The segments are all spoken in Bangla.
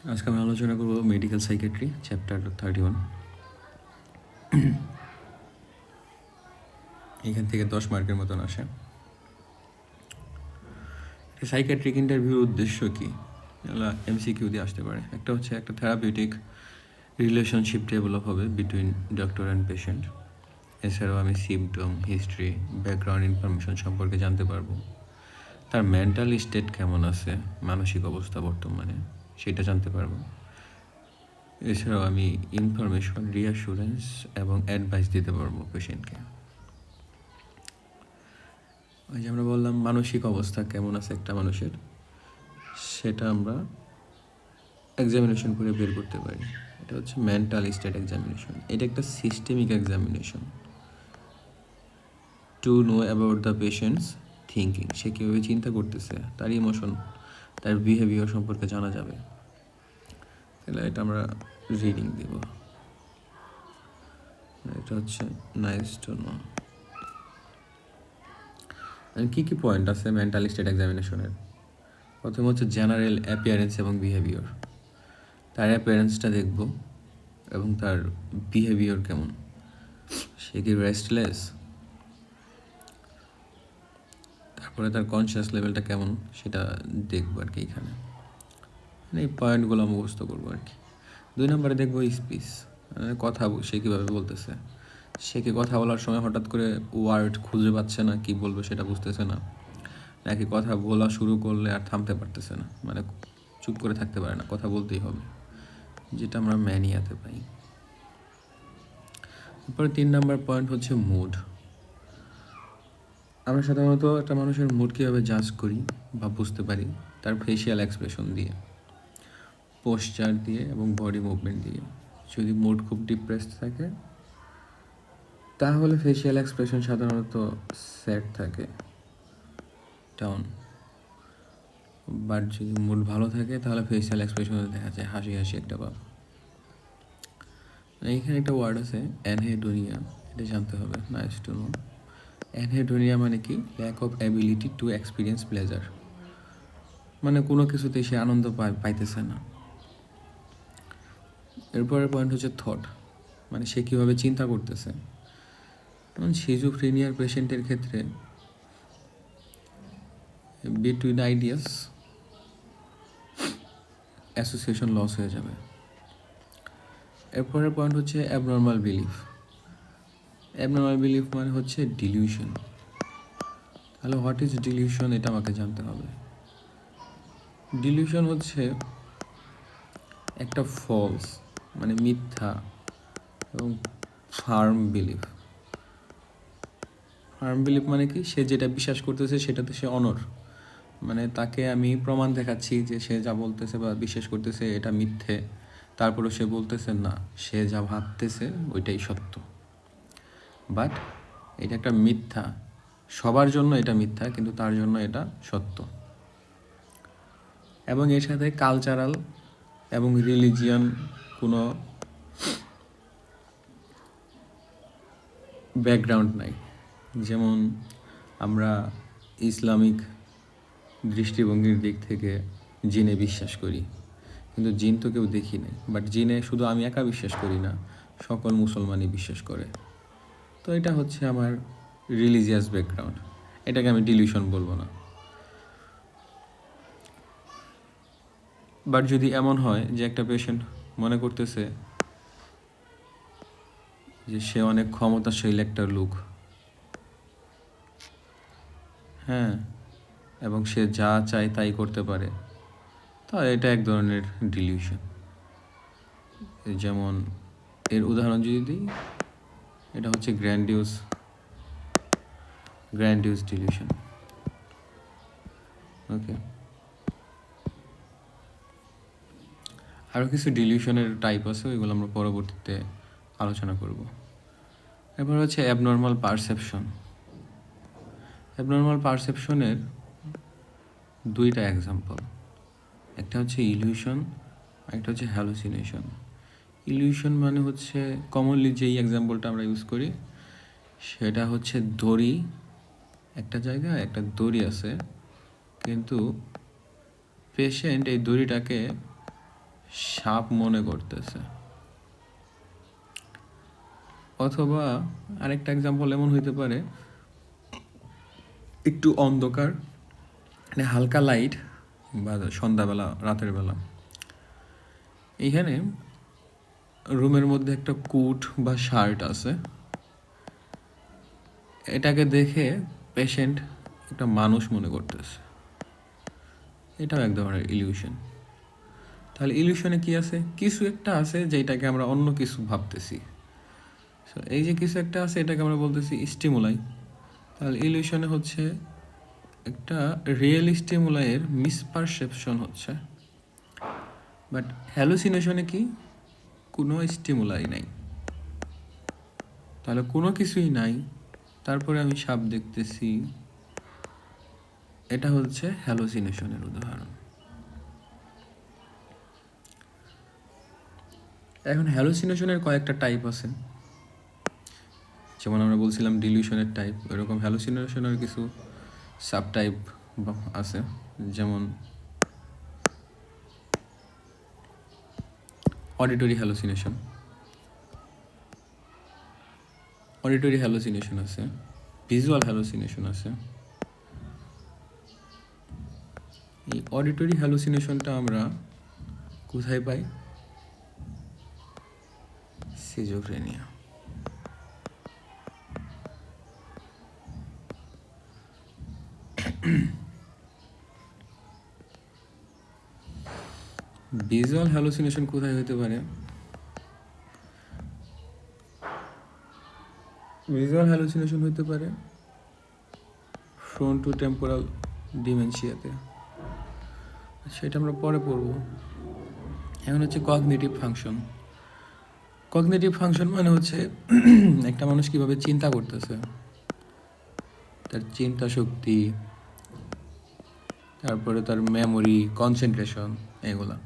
আজকে আমি আলোচনা করব মেডিকেল সাইকিয়াট্রি চ্যাপ্টার 31। এখান থেকে 10 মার্কের মতন আসে। সাইকিয়াট্রিক ইন্টারভিউর উদ্দেশ্য কী? এমসিকিউ দিয়ে আসতে পারে। একটা হচ্ছে একটা থেরাপিউটিক রিলেশনশিপ ডেভেলপ হবে বিটুইন ডক্টর অ্যান্ড পেশেন্ট। এছাড়াও আমি সিমটম, হিস্ট্রি, ব্যাকগ্রাউন্ড ইনফরমেশন সম্পর্কে জানতে পারবো। তার মেন্টাল স্টেট কেমন আছে, মানসিক অবস্থা বর্তমানে, সেটা জানতে পারবো। এছাড়াও আমি ইনফরমেশন, রিঅ্যাসুরেন্স এবং অ্যাডভাইস দিতে পারবো পেশেন্টকে। ওই যে আমরা বললাম মানসিক অবস্থা কেমন আছে একটা মানুষের, সেটা আমরা এক্সামিনেশন করে বের করতে পারি। এটা হচ্ছে মেন্টাল স্টেট এক্সামিনেশন। এটা একটা systemic examination to know about the patients thinking. সে কীভাবে চিন্তা করতেছে, তার ইমোশন, তার বিহেভিয়ার সম্পর্কে জানা যাবে। তাহলে এটা আমরা রিডিং দেব। এটা হচ্ছে নাইস টু নো। কী কী পয়েন্ট আছে মেন্টাল স্টেট এক্সামিনেশনের? প্রথমে হচ্ছে জেনারেল অ্যাপিয়ারেন্স এবং বিহেভিয়ার। তার অ্যাপিয়ারেন্সটা দেখব এবং তার বিহেভিয়ার কেমন। সে কি রেস্টলেস? তারপরে তার কনসিয়াস লেভেলটা কেমন সেটা দেখবো আর কি। এখানে এই পয়েন্টগুলো মুখস্থ করবো আর কি। 2 নম্বরে দেখবো স্পিচ, কথা সে কীভাবে বলতেছে। সে কি কথা বলার সময় হঠাৎ করে ওয়ার্ড খুঁজে পাচ্ছে না, কি বলবে সেটা বুঝতেছে না, নাকি কথা বলা শুরু করলে আর থামতে পারতেছে না, মানে চুপ করে থাকতে পারে না, কথা বলতেই হবে, যেটা আমরা ম্যানিয়াতে পাই। তারপরে 3 নম্বর পয়েন্ট হচ্ছে মুড। আমরা সাধারণত একটা মানুষের মুড কীভাবে জাজ করি বা বুঝতে পারি? তার ফেসিয়াল এক্সপ্রেশন দিয়ে, পোশ্চার দিয়ে এবং বডি মুভমেন্ট দিয়ে। যদি মুড খুব ডিপ্রেসড থাকে তাহলে ফেসিয়াল এক্সপ্রেশন সাধারণত স্যাড থাকে, ডাউন। বাট যদি মুড ভালো থাকে তাহলে ফেসিয়াল এক্সপ্রেশনে দেখা যায় হাসি হাসি একটা ভাব। এইখানে একটা ওয়ার্ড আছে অ্যানহেডোনিয়া, এটা জানতে হবে। Nice to no. অ্যানহেডোনিয়া মানে কি? Lack of ability to experience pleasure, মানে কোনো কিছুতেই সে আনন্দ পাইতেছে না। এরপরের পয়েন্ট হচ্ছে থট, মানে সে কীভাবে চিন্তা করতেছে। যেমন সিজোফ্রেনিয়ার পেশেন্টের ক্ষেত্রে বিটুইন আইডিয়াস অ্যাসোসিয়েশন লস হয়ে যাবে। এরপরের পয়েন্ট হচ্ছে অ্যাবনর্মাল বিলিফ। অ্যাবনর্মাল বিলিফ মানে হচ্ছে ডিলিউশন। তাহলে হোয়াট ইজ ডিলিউশন, এটা আমাকে জানতে হবে। ডিলিউশন হচ্ছে একটা ফলস, মানে মিথ্যা এবং ফার্ম বিলিফ। ফার্ম বিলিফ মানে কি? সে যেটা বিশ্বাস করতেছে সেটাতে সে অনর, মানে তাকে আমি প্রমাণ দেখাচ্ছি যে সে যা বলতেছে বা বিশ্বাস করতেছে এটা মিথ্যে, তারপরেও সে বলতেছে না, সে যা ভাবতেছে ওইটাই সত্য। বাট এটা একটা মিথ্যা, সবার জন্য এটা মিথ্যা, কিন্তু তার জন্য এটা সত্য। এবং এর সাথে কালচারাল এবং রিলিজিয়ান কোনো ব্যাকগ্রাউন্ড নাই। যেমন আমরা ইসলামিক দৃষ্টিভঙ্গির দিক থেকে জিনে বিশ্বাস করি, কিন্তু জিন তো কেউ দেখি নাই। বাট জিনে শুধু আমি একা বিশ্বাস করি না, সকল মুসলমানই বিশ্বাস করে। তো এটা হচ্ছে আমার রিলিজিয়াস ব্যাকগ্রাউন্ড, এটাকে আমি ডিলিউশন বলবো না। বাট যদি এমন হয় যে একটা পেশেন্ট মনে করতেছে যে সে অনেক ক্ষমতাশীল একটা লোক, হ্যাঁ, এবং সে যা চায় তাই করতে পারে, তাহলে এটা এক ধরনের ডিলিউশন। যেমন এর উদাহরণ যদি দিই, এটা হচ্ছে গ্র্যান্ডিউস ডিলিউশন। ওকে, আরও কিছু ডিলিউশনের টাইপ আছে, ওইগুলো আমরা পরবর্তীতে আলোচনা করব। এরপর হচ্ছে অ্যাবনর্মাল পারসেপশন। অ্যাবনর্মাল পারসেপশনের 2টা এক্সাম্পল, একটা হচ্ছে ইলিউশন, একটা হচ্ছে হ্যালুসিনেশন। ইলিউশন মানে হচ্ছে কমনলি যেই এক্সাম্পলটা আমরা ইউজ করি সেটা হচ্ছে দড়ি, একটা জায়গায় একটা দড়ি আছে, কিন্তু পেশেন্ট এই দড়িটাকে সাপ মনে করতেছে। অথবা আরেকটা এক্সাম্পল এমন হইতে পারে, একটু অন্ধকার, মানে হালকা লাইট, বা সন্ধ্যাবেলা, রাতের বেলা, এইখানে রুমের মধ্যে একটা কোট বা শার্ট আছে, এটাকে দেখে পেশেন্ট একটা মানুষ মনে করতেছে। এটাও এক ধরনের ইলিউশন। তাহলে ইলিউশনে কি আছে? কিছু একটা আছে যেটাকে আমরা অন্য কিছু ভাবতেছি। সো এই যে কিছু একটা আছে, এটাকে আমরা বলতেছি স্টিমুলাই। তাহলে ইলিউশনে হচ্ছে একটা রিয়েল স্টিমুলাইয়ের মিসপারসেপশন হচ্ছে। বাট হ্যালুসিনেশনে কি? কোনো স্টিমুলাই নাই, তাহলে কোনো কিছুই নাই, তারপরে আমি সাপ দেখতেছি, এটা হচ্ছে হ্যালুসিনেশনের উদাহরণ। এখন হ্যালুসিনেশনের কয়েকটা টাইপ আছে, যেমন আমরা বলছিলাম ডিলিউশনের টাইপ, এরকম হ্যালুসিনেশনের কিছু সাব টাইপ আছে, যেমন অডিটরি হ্যালুসিনেশন। অডিটরি হ্যালুসিনেশন আছে, ভিজুয়াল হ্যালুসিনেশন আছে। এই অডিটরি হ্যালুসিনেশনটা আমরা কোথায় পাই? সিজোফ্রেনিয়া। ভিজুয়াল হ্যালুসিনেশন কোথায় হতে পারে? ভিজুয়াল হ্যালুসিনেশন হতে পারে ফ্রন্টো টেম্পোরাল ডিমেনশিয়াতে, সেটা আমরা পরে পড়ব। এখন হচ্ছে কগনিটিভ ফাংশন। কগনিটিভ ফাংশন মানে হচ্ছে একটা মানুষ কীভাবে চিন্তা করতেছে, তার চিন্তা শক্তি, তারপরে তার মেমোরি, কনসেন্ট্রেশন, এগুলা।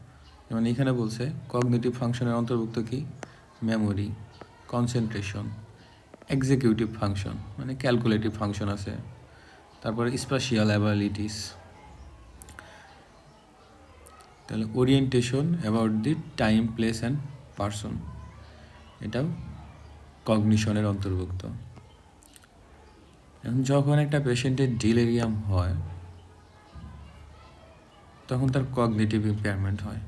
যেমন এখানে বলছে কগনিটিভ ফাংশনের অন্তর্ভুক্ত কি? মেমোরি, কনসেন্ট্রেশন, এক্সিকিউটিভ ফাংশন মানে ক্যালকুলেটিভ ফাংশন আছে, তারপরে স্পেশিয়াল অ্যাবিলিটিস, তাহলে orientation about the time, place and person, এটাও কগনিশনের অন্তর্ভুক্ত। এখন যখন একটা পেশেন্টের ডিলেরিয়াম হয়, তখন তার কগনিটিভ ইম্পেয়ারমেন্ট হয়।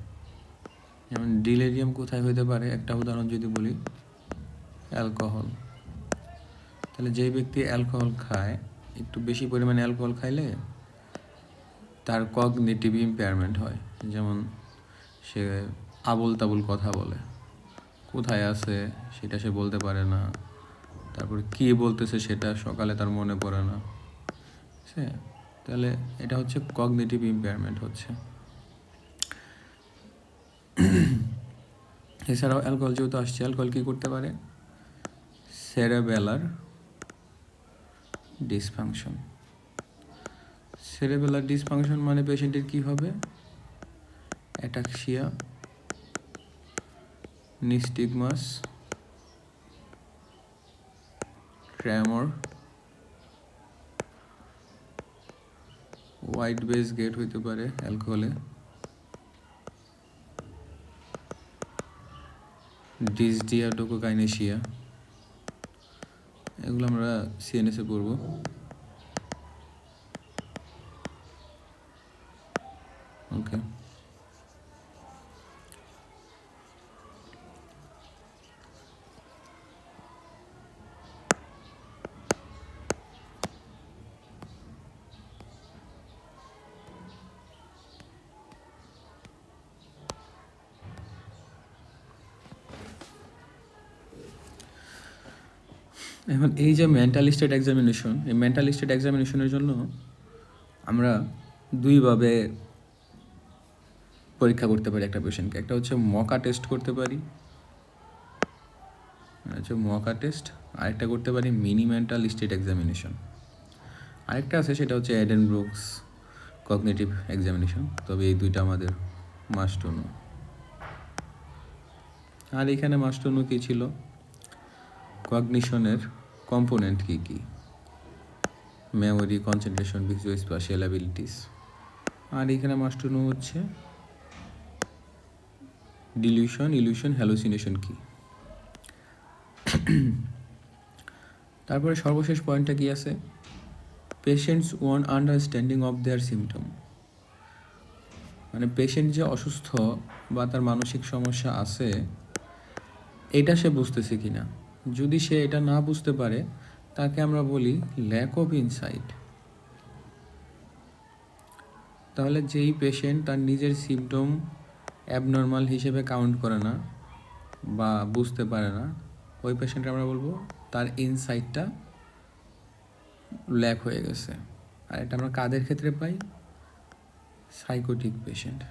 যেমন ডিলেরিয়াম কোথায় হইতে পারে? একটা উদাহরণ যদি বলি, অ্যালকোহল। তাহলে যেই ব্যক্তি অ্যালকোহল খায়, একটু বেশি পরিমাণে অ্যালকোহল খাইলে তার কগনিটিভ ইম্পেয়ারমেন্ট হয়। যেমন সে আবোল তাবোল কথা বলে, কোথায় আছে সেটা সে বলতে পারে না, তারপর কী বলতেছে সেটা সকালে তার মনে পড়ে না। তাহলে এটা হচ্ছে কগনিটিভ ইম্পেয়ারমেন্ট হচ্ছে। এছাড়াও অ্যালকোহল যেহেতু আসছে, অ্যালকোহল কী করতে পারে? সেরেবেলার ডিসফাংশন। সেরেবেলার ডিসফাংশন মানে পেশেন্টের কী হবে? Ataxia, nystagmus, tremor, wide base gait হইতে পারে অ্যালকোহলে, ডিসডিয়া, ডোকোকাইনেশিয়া, এগুলো আমরা সিএনএসে পড়ব। ওকে, এখন এই যে মেন্টাল স্টেট এক্সামিনেশন, এই মেন্টাল স্টেট এক্সামিনেশনের জন্য আমরা দুইভাবে পরীক্ষা করতে পারি একটা পেশেন্টকে। একটা হচ্ছে মকা টেস্ট করতে পারি, হচ্ছে মকা টেস্ট। আরেকটা করতে পারি মিনি মেন্টাল স্টেট এক্সামিনেশন। আরেকটা আছে, সেটা হচ্ছে এডেনব্রুকস কগনিটিভ এক্সামিনেশন। তবে এই দুইটা আমাদের মাস্ট টু নো। আর এখানে মাস্ট টু নো কী ছিল? কগনিশনের কম্পোনেন্ট কী কী? Memory, concentration, visual special abilities. আর এখানে মাস্ট টু নো হচ্ছে ডিলিউশন, ইলিউশন, হ্যালুসিনেশন কি। তারপরে সর্বশেষ পয়েন্টটা কি আছে, patients own understanding of their symptom, মানে পেশেন্ট যে অসুস্থ বা তার মানসিক সমস্যা আছে এটা সে বুঝতেছে কি না। যদি সে এটা না বুঝতে পারে তাকে আমরা বলি ল্যাক অফ ইনসাইট। তাহলে যেই পেশেন্ট তার নিজের সিমটম অ্যাবনর্মাল হিসেবে কাউন্ট করে না বা বুঝতে পারে না, ওই পেশেন্টকে আমরা বলবো তার ইনসাইটটা ল্যাক হয়ে গেছে। আর এটা আমরা কাদের ক্ষেত্রে পাই, সাইকোটিক পেশেন্ট।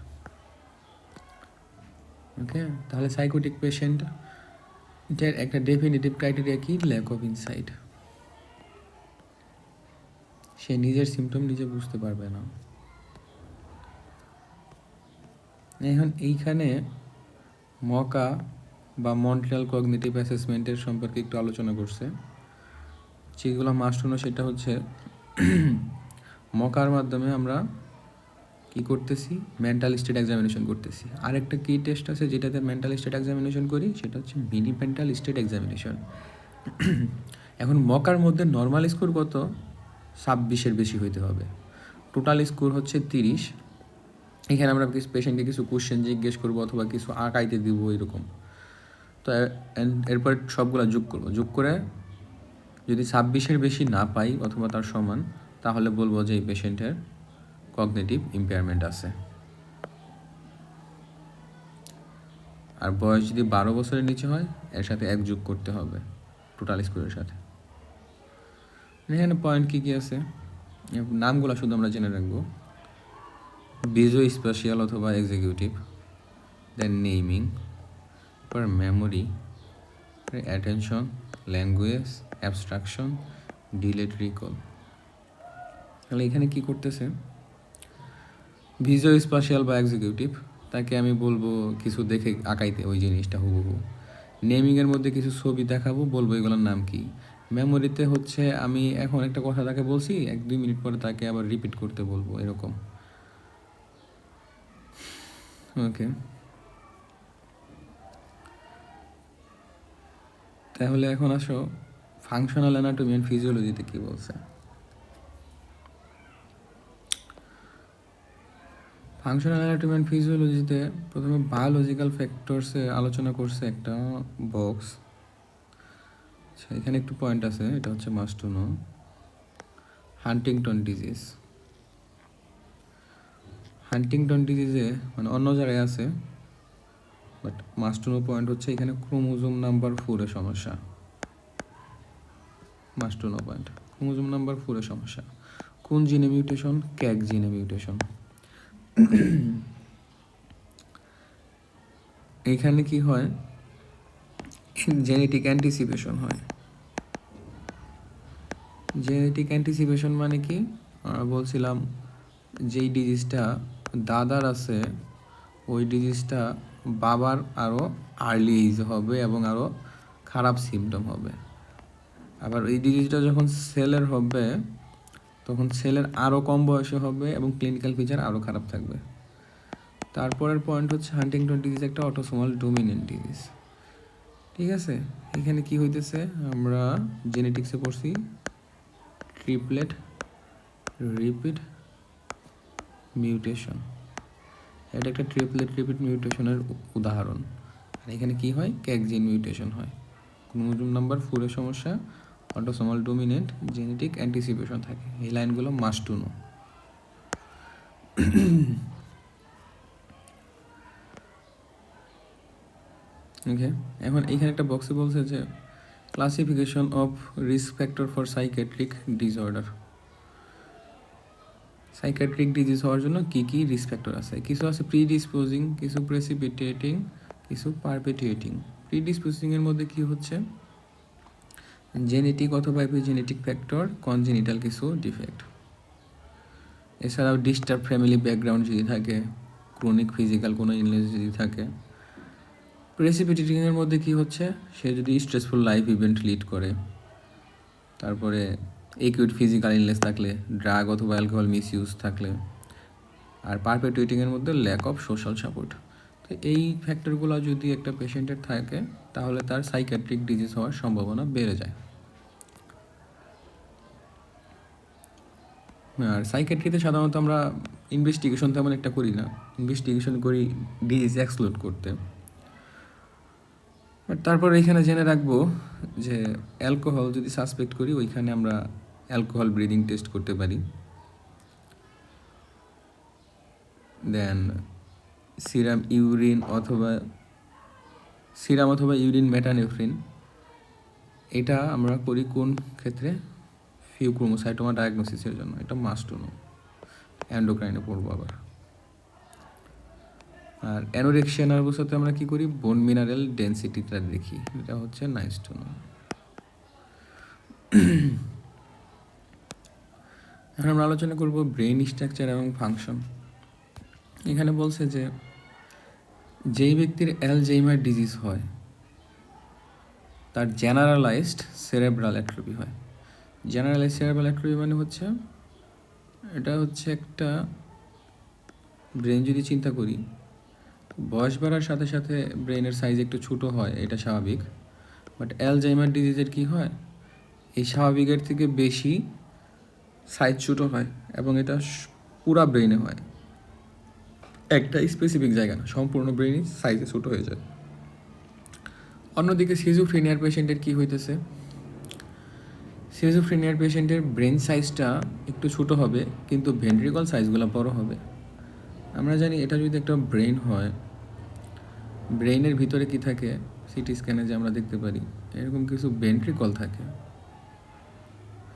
ওকে, তাহলে সাইকোটিক পেশেন্ট এটার একটা ডেফিনিটিভ ক্রাইটেরিয়া কি, ল্যাক অফ ইনসাইট। সে নিজের সিমটম নিজে বুঝতে পারবে না। এখন এইখানে মকা বা মন্ট্রিয়াল কগনিটিভ অ্যাসেসমেন্টের সম্পর্কে একটু আলোচনা করছে। যেগুলো মাস্ট নো সেটা হচ্ছে মকার মাধ্যমে আমরা কি করতেছি, মেন্টাল স্টেট এক্সামিনেশন করতেছি। আরেকটা কি টেস্ট আছে যেটাতে মেন্টাল স্টেট এক্সামিনেশন করি, সেটা হচ্ছে মিনি মেন্টাল স্টেট এক্সামিনেশন। এখন মকার মধ্যে নর্মাল স্কোর কত, 26-এর বেশি হইতে হবে। টোটাল স্কোর হচ্ছে 30। এখানে আমরা কিছু পেশেন্টকে কিছু কোশ্চেন জিজ্ঞেস করবো অথবা কিছু আঁকাইতে দিব এরকম। তো এরপর সবগুলো যোগ করবো, যোগ করে যদি 26-এর বেশি না পাই অথবা তার সমান, তাহলে বলবো যে এই পেশেন্টের কগনিটিভ ইম্পেয়ারমেন্ট আছে। আর বয়স যদি 12 বছরের নিচে হয় এর সাথে 1 যোগ করতে হবে টোটাল স্কোরের সাথে। এখানে পয়েন্ট কী কী আছে, নামগুলো শুধু আমরা জেনে রাখবো। ভিজুও স্পেশিয়াল অথবা এক্সিকিউটিভ, দেন নেমিং, পর memory, attention, language, abstraction, delete, recall. তাহলে এখানে কি করতেছে, ভিজুও স্পেশিয়াল বা এক্সিকিউটিভ তাকে আমি বলবো কিছু দেখে আঁকাইতে ওই জিনিসটা হুবহু। নেমিংয়ের মধ্যে কিছু ছবি দেখাবো, বলবো এগুলোর নাম কি। মেমোরিতে হচ্ছে আমি এখন একটা কথা তাকে বলছি, 1-2 মিনিট পরে তাকে আবার রিপিট করতে বলবো এরকম। ওকে, তাহলে এখন আসো ফাংশনাল অ্যানাটমি অ্যান্ড ফিজিওলজিতে কী বলছে। ফাংশনাল অ্যানাটমি অ্যান্ড ফিজিওলজিতে প্রথমে বায়োলজিক্যাল ফ্যাক্টরসে আলোচনা করছে একটা বক্স। আচ্ছা, এখানে একটু পয়েন্ট আছে, এটা হচ্ছে must to know. Huntington disease, Huntington ডিজিজে মানে অন্য জায়গায় আছে, but must to know point হচ্ছে এখানে ক্রোমোজোম নাম্বার 4-এর সমস্যা। Must to know point, chromosome number 4-এর সমস্যা। কোন জিনে মিউটেশন, ক্যাগ জিনে মিউটেশন। এইখানে কি হয়, জেনেটিক অ্যান্টিসিপেশন হয়। জেনেটিক অ্যান্টিসিপেশন মানে কি, আমরা বলছিলাম যেই ডিজিজটা দাদার আছে ওই ডিজিজটা বাবার আরও আর্লি এজ হবে এবং আরও খারাপ সিমটম হবে। আবার এই ডিজিজটা যখন সেলের হবে তখন সেলের আরও কম বয়সে হবে এবং ক্লিনিক্যাল ফিচার আরও খারাপ থাকবে। তারপরের পয়েন্ট হচ্ছে হান্টিংটন ডিজিজ একটা অটোসোমাল ডোমিনেন্ট ডিজিজ। ঠিক আছে, এখানে কি হইতেছে, আমরা জেনেটিক্সে পড়ছি ট্রিপলেট রিপিট মিউটেশন, এটা একটা ট্রিপলেট রিপিট মিউটেশনের উদাহরণ। আর এখানে কি হয়, ক্যাগ জিন মিউটেশন হয়। ক্রোমোজোম নাম্বার 4-এর সমস্যা, অটোসোমাল ডোমিনেন্ট, জেনেটিক অ্যান্টিসিপেশন থাকে। এই লাইনগুলো মাস্ট টু নো। ওকে, এখন এইখানে একটা বক্সে বলছে যে classification of risk factor for psychiatric disorder. Psychiatric disease হওয়ার জন্য কী কী রিস্ক ফ্যাক্টর আছে, কিছু আছে প্রিডিসপোজিং, কিছু প্রেসিপিটেটিং, কিছু পারপেটুয়েটিং। প্রিডিসপোজিংয়ের মধ্যে কি হচ্ছে, জেনেটিক অথবা এপিজেনেটিক ফ্যাক্টর, কনজেনিটাল কিছু ডিফেক্ট। এছাড়াও ডিস্টার্ব ফ্যামিলি ব্যাকগ্রাউন্ড যদি থাকে, ক্রনিক ফিজিক্যাল কোনো ইলনেস যদি থাকে। প্রেসিপিটেটিংয়ের মধ্যে কি হচ্ছে, সে যদি স্ট্রেসফুল লাইফ ইভেন্ট লিড করে, তারপরে একিউট ফিজিক্যাল ইলনেস থাকলে, ড্রাগ অথবা অ্যালকোহল মিসইউজ থাকলে। আর পারপেটুয়েটিংয়ের মধ্যে ল্যাক অফ সোশ্যাল সাপোর্ট। তো এই ফ্যাক্টরগুলো যদি একটা পেশেন্টের থাকে তাহলে তার সাইকিয়াট্রিক ডিজিজ হওয়ার সম্ভাবনা বেড়ে যায়। আর সাইকিয়াট্রিতে সাধারণত আমরা ইনভেস্টিগেশন তেমন একটা করি না, ইনভেস্টিগেশন করি ডিজিজ এক্সক্লুড করতে। বাট তারপর এখানে জেনে রাখবো যে অ্যালকোহল যদি সাসপেক্ট করি ওইখানে আমরা অ্যালকোহল ব্রিদিং টেস্ট করতে পারি। দেন সিরাম অথবা ইউরিন মেটানেফ্রিন, এটা আমরা করি কোন ক্ষেত্রে? ফিউক্রোমোসাইটোমা ডায়াগনোসিসের জন্য। এটা মাস্ট নো, অ্যান্ডোক্রাইনে পড়বো আবার। আর অ্যানোরেক্সিয়া নার্ভোসাতে আমরা কী করি? বোন মিনারেল ডেন্সিটিটা দেখি, এটা হচ্ছে নাইস টু নো। এখন আমরা আলোচনা করব ব্রেন স্ট্রাকচার এবং ফাংশন। এখানে বলছে যে যেই ব্যক্তির অ্যালজাইমার ডিজিজ হয় তার জেনারেলাইজড সেরেব্রাল অ্যাট্রফি হয়। জেনারেলাইজড সেরেব্রাল অ্যাট্রফি মানে হচ্ছে এটা হচ্ছে একটা ব্রেন যদি চিন্তা করি, বয়স বাড়ার সাথে সাথে ব্রেনের সাইজ একটু ছোটো হয়, এটা স্বাভাবিক। বাট অ্যালজাইমার ডিজিজের কী হয়? এই স্বাভাবিকের থেকে বেশি সাইজ ছোটো হয় এবং এটা পুরা ব্রেনে হয়, একটা স্পেসিফিক জায়গা না, সম্পূর্ণ ব্রেনই সাইজে ছোটো হয়ে যায়। অন্যদিকে সিজোফ্রেনিয়ার পেশেন্টের কী হইতেছে? সিজোফ্রেনিয়ার পেশেন্টের ব্রেন সাইজটা একটু ছোটো হবে কিন্তু ভেন্ট্রিকল সাইজগুলো বড় হবে। আমরা জানি এটা যদি একটা ব্রেন হয়, ব্রেইনের ভিতরে কি থাকে? সিটি স্ক্যানে যে আমরা দেখতে পারি এরকম কিছু ভেন্ট্রিকল থাকে,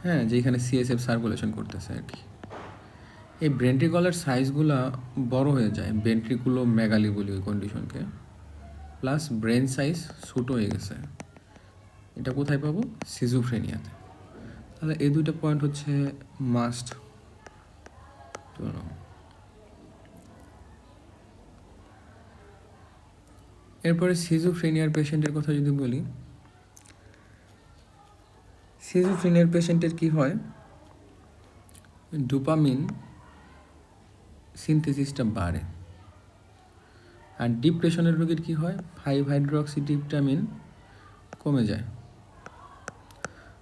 হ্যাঁ, যেখানে সিএসএফ সার্কুলেশন করতেছে আর কি। এই ভেন্ট্রিকলের সাইজগুলো বড় হয়ে যায়, ভেন্ট্রিকুলো মেগালি বলি ওই কন্ডিশনকে, প্লাস ব্রেন সাইজ ছোটো হয়ে গেছে। এটা কোথায় পাবো? সিজোফ্রেনিয়াতে। তাহলে এই দুইটা পয়েন্ট হচ্ছে মাস্ট টু নো। এরপরে সিজোফ্রেনিয়ার পেশেন্টের কথা যদি বলি, সিজোফ্রেনিয়ার পেশেন্টের কি হয়? ডোপামিন সিনথেসিসটা বাড়ে। আর ডিপ্রেশনের রোগীর কি হয়? 5-হাইড্রোক্সিট্রিপটামিন কমে যায়।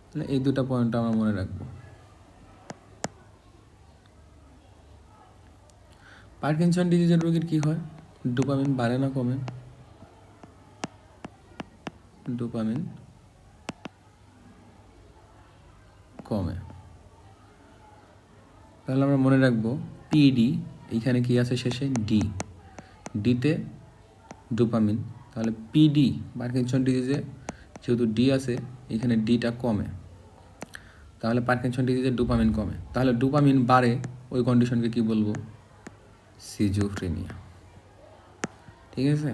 তাহলে এই দুটা পয়েন্ট আমরা মনে রাখবো। পার্কিনসন ডিজিজের রোগীর কি হয়? ডোপামিন বাড়ে না কমে? ডোপামিন কমে। তাহলে আমরা মনে রাখবো পিডি, এইখানে কি আছে শেষে? ডি, ডিতে ডোপামিন। তাহলে পিডি পার্কিনসন ডিজিজে যেহেতু ডি আছে এখানে ডিটা কমে, তাহলে পার্কিনসন ডিজিজে ডোপামিন কমে। তাহলে ডোপামিন বাড়ে, ওই কন্ডিশনকে কি বলবো? সিজোফ্রেনিয়া। ঠিক আছে।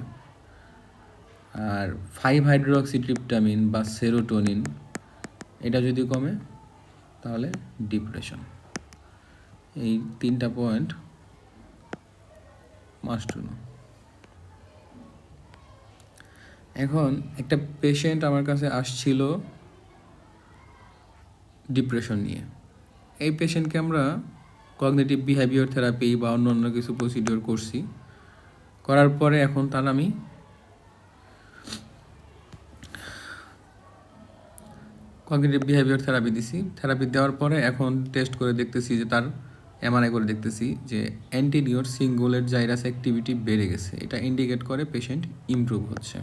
আর 5-হাইড্রোক্সিট্রিপটামিন বা সেরোটোনিন এটা যদি কমে তাহলে ডিপ্রেশন। এই তিনটা পয়েন্ট মাস্ট টু নো। এখন একটা পেশেন্ট আমার কাছে আসছিল ডিপ্রেশন নিয়ে। এই পেশেন্টকে আমরা কগনিটিভ বিহেভিয়ার থেরাপি বা অন্য কিছু প্রসিডিওর করছি, করার পরে এখন তার আমি কগনিটিভ বিহেভিয়ার থেরাপি দিছি। থেরাপি দেওয়ার পরে এখন টেস্ট করে দেখতেছি যে তার এমআরআই করে দেখতেছি যে অ্যান্টেরিয়র সিঙ্গুলেট জাইরাস অ্যাক্টিভিটি বেড়ে গেছে। এটা ইন্ডিকেট করে পেশেন্ট ইমপ্রুভ হচ্ছে।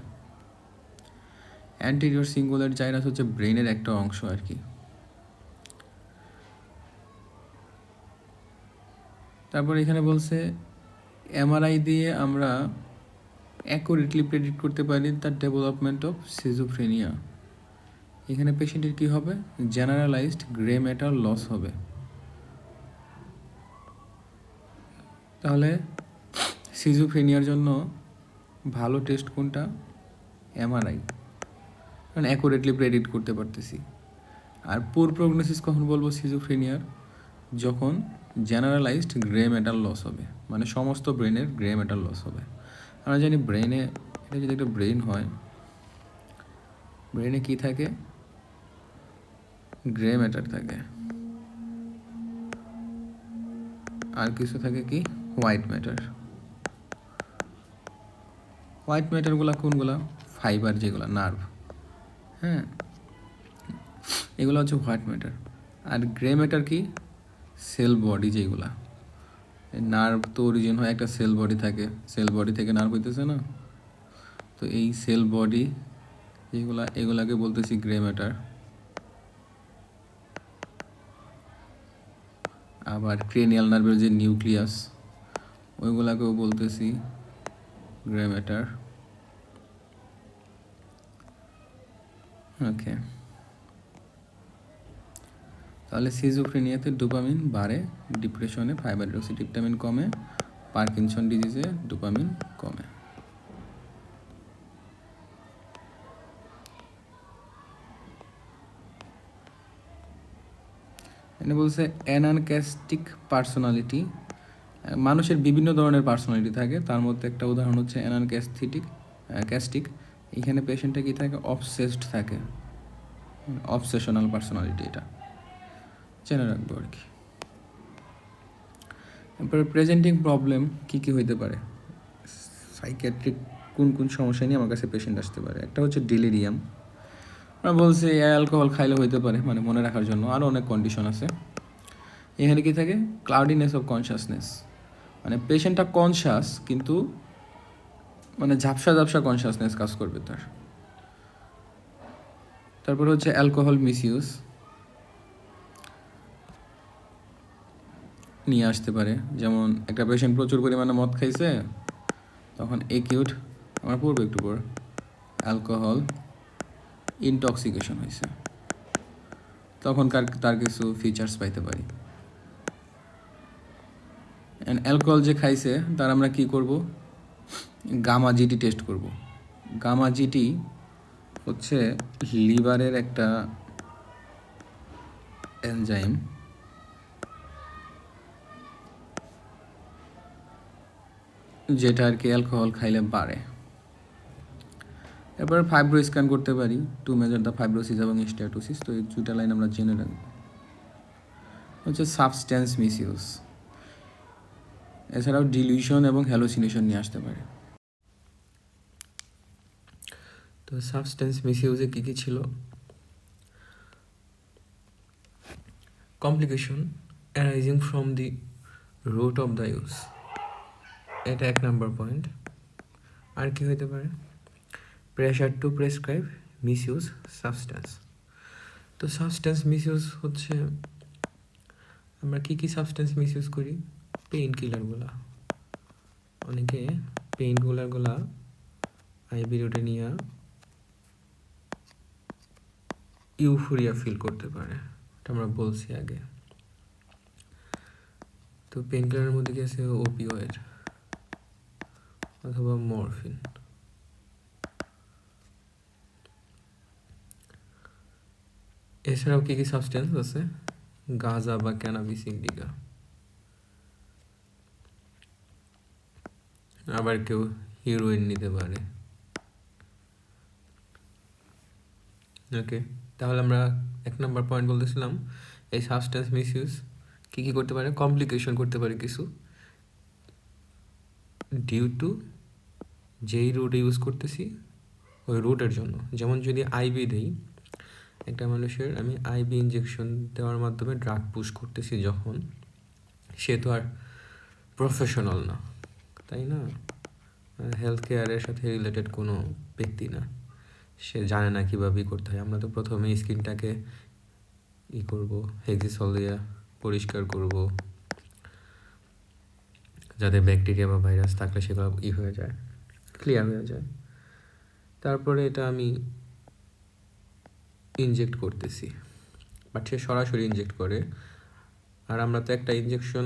অ্যান্টেরিয়র সিঙ্গুলেট জাইরাস হচ্ছে ব্রেনের একটা অংশ আর কি। তারপর এখানে বলছে এমআরআই দিয়ে আমরা অ্যাকুরেটলি প্রেডিক্ট করতে পারি দ্য ডেভেলপমেন্ট অফ সিজোফ্রেনিয়া। এখানে পেশেন্টের কী হবে? জেনারেলাইজড গ্রে ম্যাটার লস হবে। তাহলে সিজোফ্রেনিয়ার জন্য ভালো টেস্ট কোনটা? এমআরআই, কারণ অ্যাকুরেটলি প্রেডিক্ট করতে পারতেছি। আর পুর প্রগনোসিস কখন বলবো সিজোফ্রেনিয়ার? যখন জেনারেলাইজড গ্রে ম্যাটার লস হবে, মানে সমস্ত ব্রেনের গ্রে ম্যাটার লস হবে। আমরা জানি ব্রেনে, এটা যদি একটা ব্রেন হয়, ব্রেনে কি থাকে? গ্রে ম্যাটার থাকে, আর কিছু থাকে কি? White matter. হোয়াইট ম্যাটারগুলো কোনগুলো? ফাইবার যেগুলো, নার্ভ, হ্যাঁ, এগুলো হচ্ছে হোয়াইট ম্যাটার। আর গ্রে ম্যাটার কি? সেল বডি যেগুলা। নার্ভ তো অরিজিন হয় একটা সেল বডি থাকে, সেল বডি থেকে নার্ভ হইতেছে না, তো এই সেল বডি যেগুলা, এগুলাকে বলতেছি গ্রে ম্যাটার। আবার ক্রেনিয়াল নার্ভের যে নিউক্লিয়াস, ওইগুলাকেও বলতেছি গ্রে ম্যাটার। ওকে, তাহলে সিজোফ্রেনিয়াতে ডোপামিন বাড়ে, ডিপ্রেশনে ফাইবার ডিঅক্সিট্রিপটামিন কমে, পার্কিনসন ডিজিজে ডোপামিন কমে। এনে বলছে অ্যানানক্যাস্টিক পার্সোনালিটি, মানুষের বিভিন্ন ধরনের পার্সোনালিটি থাকে, তার মধ্যে একটা উদাহরণ হচ্ছে ক্যাস্টিক। এখানে পেশেন্টটা কি থাকে? অবসেসড থাকে, অবসেশনাল পার্সোনালিটি, এটা জেনে রাখবো আর কি। এরপরে প্রেজেন্টিং প্রবলেম কী কী হইতে পারে, সাইকিয়াট্রিক কোন কোন সমস্যা নিয়ে আমার কাছে পেশেন্ট আসতে পারে। একটা হচ্ছে ডিলিরিয়াম, আমরা বলছি অ্যালকোহল খাইলে হইতে পারে, মানে মনে রাখার জন্য, আরও অনেক কন্ডিশন আছে। এখানে কি থাকে? ক্লাউডিনেস অফ কনসাসনেস, মানে পেশেন্টটা কনসাস কিন্তু মানে ঝাপসা ঝাপসা কনসাসনেস কাজ করবে তার। তারপরে হচ্ছে অ্যালকোহল মিসইউজ নিয়ে আসতে পারে, যেমন একটা পেশেন্ট প্রচুর পরিমাণে মদ খাইছে, তখন একিউট, আমরা পড়বো একটু পর, অ্যালকোহল ইনটক্সিকেশন হয়েছে, তখন তার কিছু ফিচার্স পাইতে পারি। অ্যান্ড অ্যালকোহল যে খাইছে তার আমরা কি করব? গামা জিটি টেস্ট করব। গামা জিটি হচ্ছে লিভারের একটা এনজাইম, যেটা আর কি অ্যালকোহল খাইলে বাড়ে। এরপরে ফাইব্রো স্ক্যান করতে পারি, টু মেজার দ্য ফাইব্রোসিস এবং স্ট্যাটোসিস। তো এই দুইটা লাইন আমরা জেনে রাখবো। হচ্ছে সাবস্ট্যান্স মিসইউজ, এছাড়াও ডিলিউশন এবং হ্যালোসিনেশন নিয়ে আসতে পারে। তো সাবস্ট্যান্স মিসইউজে কী কী ছিল? Complication arising from the root of the use, এটা 1 নম্বর পয়েন্ট। আর কি হইতে পারে? Pressure to prescribe misuse substance. তো সাবস্ট্যান্স মিসইউজ হচ্ছে আমরা কী কী সাবস্ট্যান্স মিসইউজ করি? পেইন কিলারগুলা, অনেকে পেইন কিলারগুলা আইবিরোডেনিয়া ইউফোরিয়া ফিল করতে পারে, এটা আমরা বলছি আগে। তো পেইন কিলারের মধ্যে কি আছে? ওপিওয়েড অথবা মরফিন। এছাড়াও কী কী সাবস্ট্যান্স আছে? গাঁজা বা ক্যানাবিস ইন্ডিকা। আবার কেউ হিরোইন নিতে পারে। ওকে, তাহলে আমরা 1 নম্বর পয়েন্ট বলতেছিলাম এই সাবস্ট্যান্স মিসইউজ কী কী করতে পারে? কমপ্লিকেশন করতে পারে কিছু, ডিউ টু যেই রুট ইউজ করতেছি ওই রুটের জন্য। যেমন যদি আইবি দেই একটা মানুষের, আমি আইবি ইঞ্জেকশন দেওয়ার মাধ্যমে ড্রাগ পুশ করতেছি যখন, সে তো আর প্রফেশনাল না, তাই না? হেলথ কেয়ারের সাথে রিলেটেড কোনো ব্যক্তি না, সে জানে না কীভাবে করতে হয়। আমরা তো প্রথমে স্কিনটাকে করব, হেক্সিসল দিয়ে পরিষ্কার করব, যাতে ব্যাকটেরিয়া বা ভাইরাস থাকলে সেগুলো হয়ে যায়, ক্লিয়ার হয়ে যায়। তারপরে এটা আমি ইনজেক্ট করতেছি, বাট সে সরাসরি ইনজেক্ট করে। আর আমরা তো একটা ইনজেকশন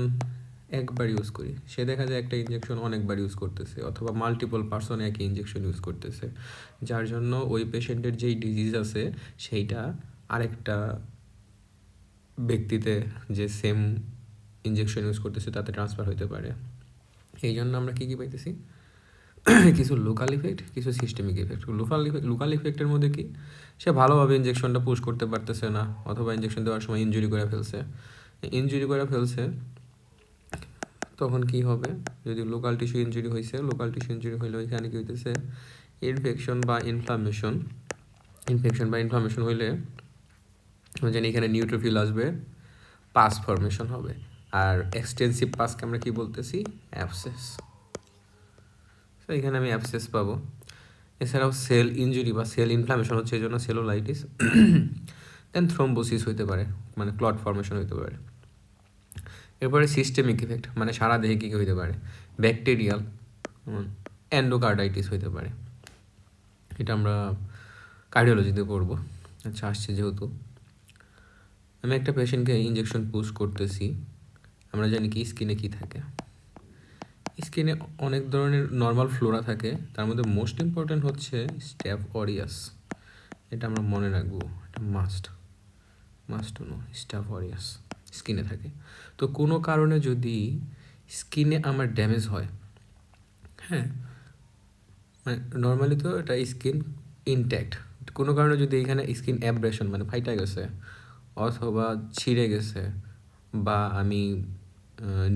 একবার ইউজ করি, সে দেখা যায় একটা ইনজেকশন অনেকবার ইউজ করতেছে, অথবা মাল্টিপল পার্সন একই ইনজেকশন ইউজ করতেছে, যার জন্য ওই পেশেন্টের যেই ডিজিজ আছে সেইটা আরেকটা ব্যক্তিতে যে সেম ইনজেকশন ইউজ করতেছে তাতে ট্রান্সফার হতে পারে। এই জন্য আমরা কী কী পাইতেছি? কিছু লোকাল ইফেক্ট, কিছু সিস্টেমিক ইফেক্ট। লোকাল ইফেক্টের মধ্যে কি? সে ভালোভাবে ইনজেকশনটা পুশ করতে পারতেছে না, অথবা ইনজেকশন দেওয়ার সময় ইনজুরি করে ফেলছে, তখন কি হবে, যদি লোকাল টিস্যু ইনজুরি হয়েছে, লোকাল টিস্যু ইনজুরি হইলে এখানে কি হইতেছে, ইনফেকশন বা ইনফ্লামেশন হইলে জানি এখানে নিউট্রোফিল আসবে, পাস ফর্মেশন হবে। আর এক্সটেন্সিভ পাসকে আমরা কি বলতেছি, অ্যাবসেস। তো এখানে আমি অ্যাবসেস পাবো। এছাড়াও সেল ইনজুরি বা সেল ইনফ্লামেশন হচ্ছে, এই জন্য সেলুলাইটিস। দেন থ্রোম্বোসিস হইতে পারে, মানে ক্লট ফর্মেশন হইতে পারে। এরপরে সিস্টেমিক ইফেক্ট, মানে সারা দেহে কী কী হইতে পারে, ব্যাকটেরিয়াল, এন্ডোকার্ডাইটিস হইতে পারে। এটা আমরা কার্ডিওলজিতে পড়বো। আচ্ছা, আসছে যেহেতু আমি একটা পেশেন্টকে ইঞ্জেকশন পুশ করতেছি, আমরা জানি কি স্কিনে কি থাকে। স্কিনে অনেক ধরনের নর্মাল ফ্লোরা থাকে, তার মধ্যে মোস্ট ইম্পর্ট্যান্ট হচ্ছে স্ট্যাফ অরিয়াস। এটা আমরা মনে রাখবো, এটা must to no. Staph aureus স্কিনে থাকে। তো কোনো কারণে যদি স্কিনে আমার ড্যামেজ হয়, হ্যাঁ, মানে নর্মালি তো এটা স্কিন ইনট্যাক্ট, কোনো কারণে যদি এখানে স্কিন অ্যাব্রেশন মানে ফাইটা গেছে অথবা ছিঁড়ে গেছে, বা আমি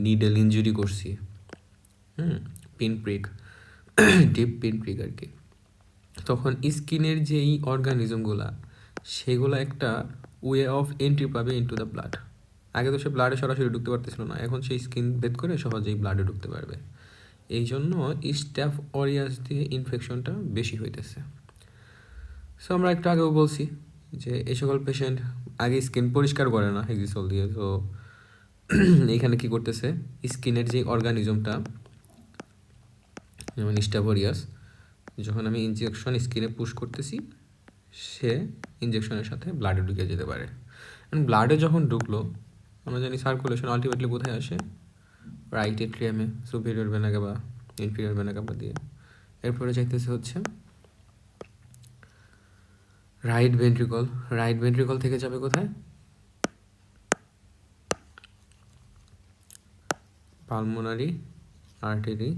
নিডেল ইনজুরি করছি, pin prick, deep pin prick আর কি, তখন স্কিনের যেই অর্গানিজমগুলা, সেগুলো একটা ওয়ে অফ এন্ট্রি পাবে ইনটু দ্য ব্লাড। আগে তো সে ব্লাডে সরাসরি ঢুকতে পারতেছিল না, এখন সেই স্কিন ভেদ করে সহজেই ব্লাডে ঢুকতে পারবে। এই জন্য স্ট্যাফ অরিয়াস দিয়ে ইনফেকশনটা বেশি হইতেছে। সো আমরা একটু আগেও বলছি যে এই সকল পেশেন্ট আগে স্কিন পরিষ্কার করে না হেক্সিসল দিয়ে। তো এইখানে কি করতেছে, স্কিনের যে অর্গানিজমটা, যেমন স্ট্যাফ অরিয়াস, যখন আমি ইনজেকশন স্কিনে পুশ করতেছি, সে ইনজেকশনের সাথে ব্লাডে ঢুকে যেতে পারে। ব্লাডে যখন ঢুকলো, আমরা জানি সার্কুলেশন আলটিমেটলি কোথায় আসে, রাইট এট্রিয়ামে, superior vena cava, inferior vena cava দিয়ে। এরপরে চাইতেছে হচ্ছে রাইট ভেন্ট্রিকল থেকে যাবে কোথায়, পালমোনারি আর্টারি,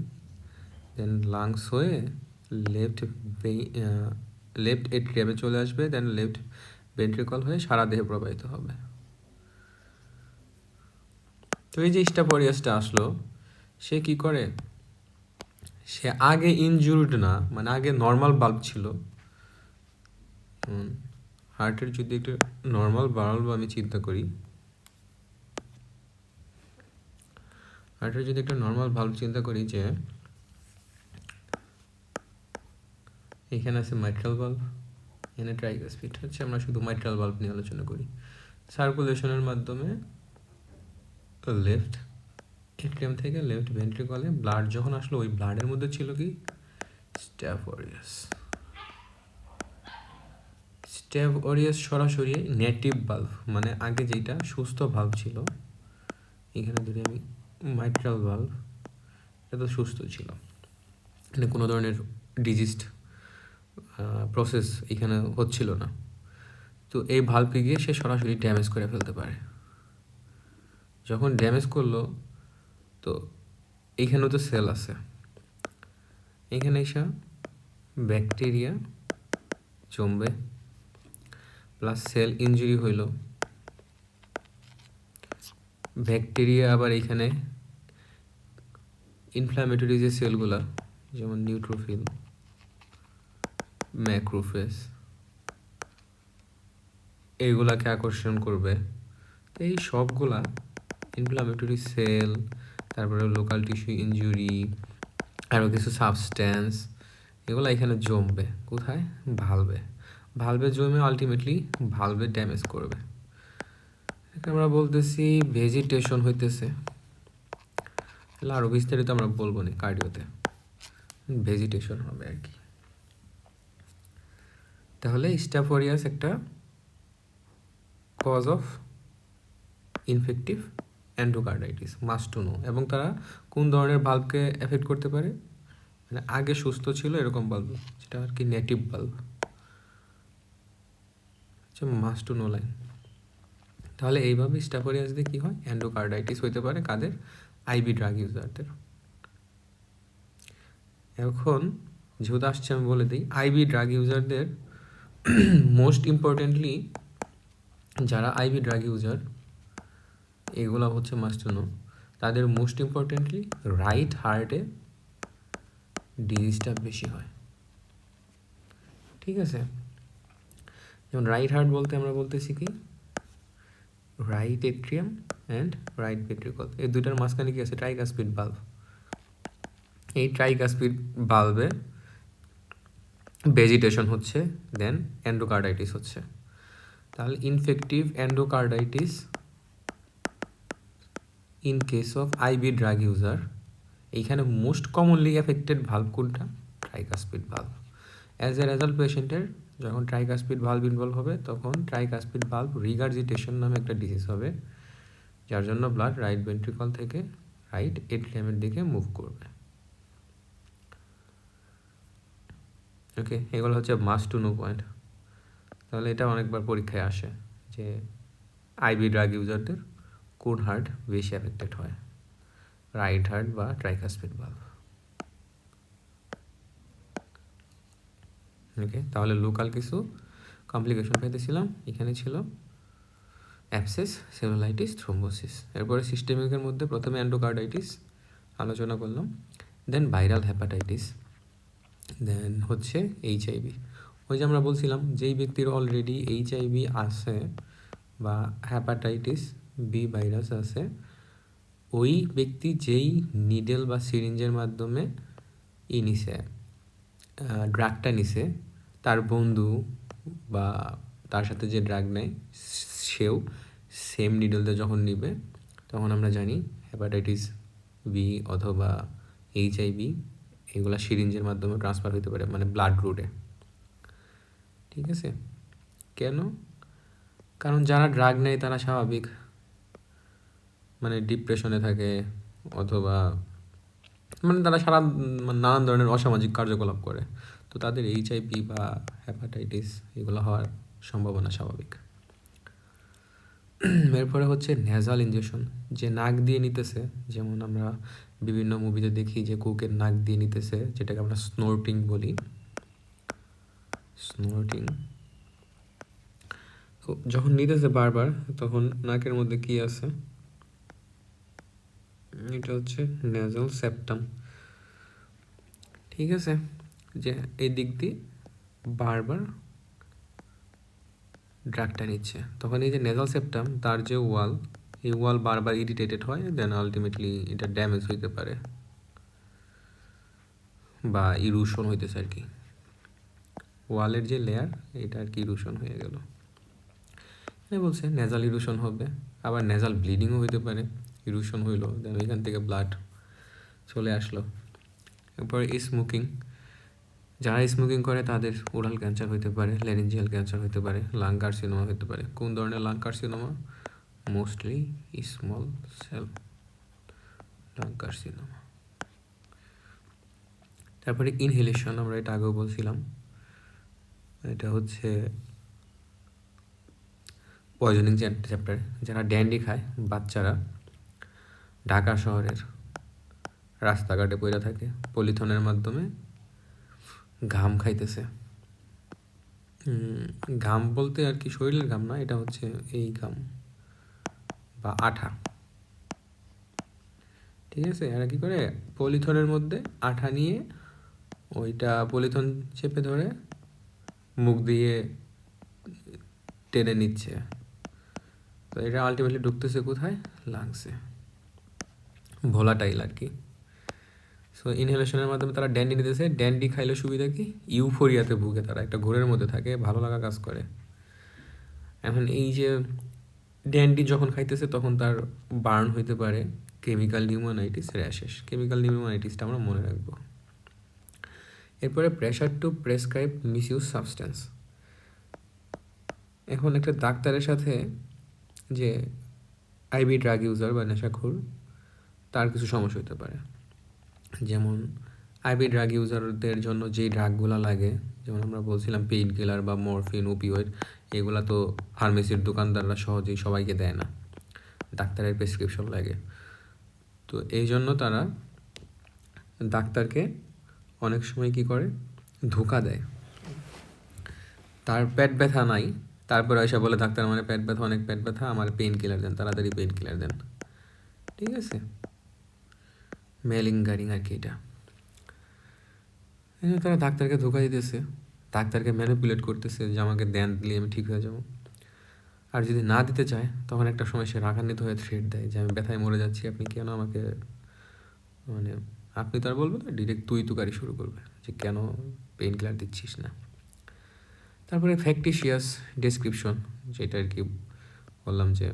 দেন লাংস হয়ে লেফট এট্রিয়ামে চলে আসবে, দেন লেফট ভেন্ট্রিকল হয়ে সারা দেহে প্রবাহিত হবে। তো এই যে স্ট্যাফ অরিয়াসটা আসলো, সে কি করে, সে আগে ইনজুরিড না, মানে আগে নর্মাল বাল্ব ছিল। হার্টের যদি একটা নর্মাল বাল্ব আমি চিন্তা করি, যে এখানে আছে মাইট্রাল বাল্ব, এখানে ট্রাইকাসপিড হচ্ছে, আমরা শুধু মাইট্রাল বাল্ব নিয়ে আলোচনা করি। সার্কুলেশনের মাধ্যমে লেফট এট্রিয়াম থেকে লেফট ভেন্ট্রিকলে ব্লাড যখন আসলো, ওই ব্লাডের মধ্যে ছিল কি, স্ট্যাফ অরিয়াস সরাসরি নেটিভ বাল্ব, মানে আগে যেটা সুস্থ ভাল্ব ছিল, এখানে ধরি আমি মাইট্রাল বাল্ব, এটা তো সুস্থ ছিল, মানে কোনো ধরনের ডিজিজড প্রসেস এখানে হচ্ছিল না। তো এই ভাল্বকে গিয়ে সে সরাসরি ড্যামেজ করে ফেলতে পারে। যখন ড্যামেজ করলো, তো এইখানেও তো সেল আছে, এখানে এসে ব্যাকটেরিয়া জমবে, প্লাস সেল ইনজুরি হইল, ব্যাকটেরিয়া আবার এখানে ইনফ্ল্যামেটরি যে সেলগুলা, যেমন নিউট্রোফিল, ম্যাক্রোফেজ, এইগুলাকে আকর্ষণ করবে। এই সবগুলা ইনফ্ল্যামেটরি সেল, তারপরে লোকাল টিস্যু ইনজুরি, আরও কিছু সাবস্ট্যান্স, এগুলো এখানে জমবে কোথায়, ভালভে জমে আলটিমেটলি ভালভে ড্যামেজ করবে। আমরা বলতেছি ভেজিটেশন হইতেছে, তাহলে আরও বিস্তারিত আমরা বলবো না, কার্ডিওতে ভেজিটেশন হবে আর কি। তাহলে স্ট্যাফ অরিয়াস একটা cause of infective endocarditis, must to know. এবং তারা কোন ধরনের বাল্বকে এফেক্ট করতে পারে, মানে আগে সুস্থ ছিল এরকম বাল্ব, যেটা আর কি নেটিভ বাল্ব, আচ্ছা, মাস্ট টু নো লাইন। তাহলে এইভাবে স্ট্যাফ অরিয়াস দিয়ে কী হয়, এন্ডোকার্ডাইটিস হইতে পারে কাদের, আইভি ড্রাগ ইউজারদের। এখন যেহেতু আসছে আমি বলে দিই, আইভি ড্রাগ ইউজারদের মোস্ট ইম্পর্টেন্টলি যারা আইভি ড্রাগ ইউজার, এগুলো হচ্ছে মাস্ট টু নো, তাদের মোস্ট ইম্পর্টেন্টলি রাইট হার্টে ডিজিজটা বেশি হয়। ঠিক আছে, যেমন রাইট হার্ট বলতে আমরা বলতেছি কি right atrium and right ventricle, এই দুইটার মাঝখানে কি আছে ট্রাইকাসপিড বাল্ব। এই ট্রাইকাসপিড বাল্বে ভেজিটেশন হচ্ছে, দেন এন্ডোকার্ডাইটিস হচ্ছে। তাহলে infective endocarditis in case of IV drug user, এইখানে মোস্ট কমনলি এফেক্টেড ভাল্ব কোনটা? Tricuspid valve. As a result পেশেন্টের যখন ট্রাইকাসপিড ভাল্ব ইনভলভ হবে তখন ট্রাইকাসপিড ভাল্ব রিগার্জিটেশন নামে একটা ডিজিজ হবে, যার জন্য ব্লাড রাইট ভেন্ট্রিকল থেকে রাইট এট্রিয়ামের দিকে মুভ করবে। ওকে, এগুলো হচ্ছে মাস্ট টু নো পয়েন্ট। তাহলে এটা অনেকবার পরীক্ষায় আসে যে আইবি ড্রাগ ইউজারদের কোন হার্ট বেশি অ্যাফেক্টেড হয়, রাইট হার্ট বা ট্রাইকাসপিড ভাল্ব। ওকে, তাহলে লোকাল কিছু কমপ্লিকেশন পাইতেছিলাম, এখানে ছিল অ্যাবসেস, সেলুলাইটিস, থ্রোম্বোসিস। এরপরে সিস্টেমিকের মধ্যে প্রথমে এন্ডোকার্ডাইটিস আলোচনা করলাম, দেন ভাইরাল হ্যাপাটাইটিস, দেন হচ্ছে এইচআইভি। ওই যে আমরা বলছিলাম যেই ব্যক্তির অলরেডি এইচআইভি আছে বা হ্যাপাটাইটিস বি ভাইরাস আছে, ওই ব্যক্তি যেই নিডেল বা সিরিঞ্জের মাধ্যমে নিছে ড্রাগটা নিছে, তার বন্ধু বা তার সাথে যে ড্রাগ নেয় সেও সেম নিডলটা যখন নিবে, তখন আমরা জানি হ্যাপাটাইটিস বি অথবা এইচআইভি এগুলা সিরিঞ্জের মাধ্যমে ট্রান্সফার হতে পারে, মানে ব্লাড রুটে। ঠিক আছে, কেন? কারণ যারা ড্রাগ নেয় তারা স্বাভাবিক মানে ডিপ্রেশনে থাকে, অথবা মানে তারা নানান ধরনের অসামাজিক কার্যকলাপ করে, তো তাদের এইচআইভি বা হ্যাপাটাইটিস এগুলো হওয়ার সম্ভাবনা স্বাভাবিক। এরপরে হচ্ছে নেজাল ইনজেকশন, যে নাক দিয়ে নিতেছে, যেমন আমরা বিভিন্ন মুভিতে দেখি যে কোকের নাক দিয়ে নিতেছে, যেটাকে আমরা স্নোর্টিং বলি। স্নোর্টিং যখন নিতেছে বারবার, তখন নাকের মধ্যে কি আছে? এটা হচ্ছে নেজাল সেপ্টাম। ঠিক আছে, যে এই দিক দিয়ে বারবার ড্রাগটা নিচ্ছে, তখন এই যে নেজাল সেপ্টাম তার যে ওয়াল, এই ওয়াল বারবার ইরিটেটেড হয়, দেন আলটিমেটলি এটা ড্যামেজ হইতে পারে বা ইরুশন হইতেছে আর কি। ওয়ালের যে লেয়ার এটা আর কি ইরুশন হয়ে গেল। বলছে নেজাল ইরুশন হবে, আবার নেজাল ব্লিডিংও হইতে পারে। ইরুশন হইলো, দেন ওইখান থেকে ব্লাড চলে আসলো। এরপরে স্মোকিং, যারা স্মোকিং করে তাদের ওরাল ক্যান্সার হইতে পারে, ল্যারিঞ্জিয়াল ক্যান্সার হইতে পারে, লাং কার্সিনোমা হইতে পারে। কোন ধরনের lung carcinoma? Mostly small cell lung carcinoma. তারপরে ইনহেলেশন, আমরা এটা আগেও বলছিলাম, এটা হচ্ছে পয়জনিং চ্যাপ্টার। যারা ড্যান্ডি খায় বাচ্চারা, ঢাকা শহরের রাস্তাঘাটে পড়ে থাকে, পলিথনের মাধ্যমে ঘাম খাইতেছে। ঘাম বলতে আর কি শরীরের ঘাম না, এটা হচ্ছে এই ঘাম বা আঠা। ঠিক আছে, এরা কি করে পলিথনের মধ্যে আঠা নিয়ে ওইটা পলিথন চেপে ধরে মুখ দিয়ে টেনে নিচ্ছে, তো এটা আলটিমেটলি ঢুকতেছে কোথায়? লাংসে, ভোলাটাইল আর কি। সো ইনহেলেশনের মাধ্যমে তারা ড্যান্ডি নিতেছে। ড্যান্ডি খাইলে সুবিধা কি? ইউফোরিয়াতে ভুগে তারা, একটা ঘোরের মধ্যে থাকে, ভালো লাগা কাজ করে। এখন এই যে ড্যান্ডি যখন খাইতেছে তখন তার বার্ন হইতে পারে, কেমিক্যাল নিউমোনাইটিস, র্যাশেস। কেমিক্যাল নিউমোনাইটিসটা আমরা মনে রাখবো। এরপরে pressure to prescribe misuse substance. এখন একটা ডাক্তারের সাথে যে আইবি ড্রাগ ইউজার বা নেশাখোর, তার কিছু সমস্যা হতে পারে। যেমন আইবি ড্রাগ ইউজারদের জন্য যেই ড্রাগগুলো লাগে, যেমন আমরা বলছিলাম পেইন কিলার বা মরফিন, ওপিওয়েড, এগুলা তো ফার্মেসির দোকানদাররা সহজেই সবাইকে দেয় না, ডাক্তারের প্রেসক্রিপশন লাগে। তো এই জন্য তারা ডাক্তারকে অনেক সময় কি করে, ধোঁকা দেয়। তার পেট ব্যথা নাই, তারপরে এসে বলে ডাক্তার আমার পেট ব্যথা, অনেক পেট ব্যথা, আমার পেইন কিলার দেন, তাড়াতাড়ি পেইন কিলার দেন। ঠিক আছে, মেলিঙ্গারিং আর কি এটা। তারা ডাক্তারকে ধোকা দিতেছে, ডাক্তারকে ম্যানিপুলেট করতেছে যে আমাকে দেন, দিলে আমি ঠিক হয়ে যাবো। আর যদি না দিতে চায় তখন একটা সময় সে রাগান্বিত হয়ে থ্রেট দেয় যে আমি ব্যথায় মরে যাচ্ছি, আপনি কেন আমাকে, মানে আপনি তো আর বলবে না, ডিরেক্ট তুই তুকারি শুরু করবে যে কেন পেইন কিলার দিচ্ছিস না। তারপরে ফ্যাক্টিশিয়াস ডেসক্রিপশন, যেটা আর কি বললাম যে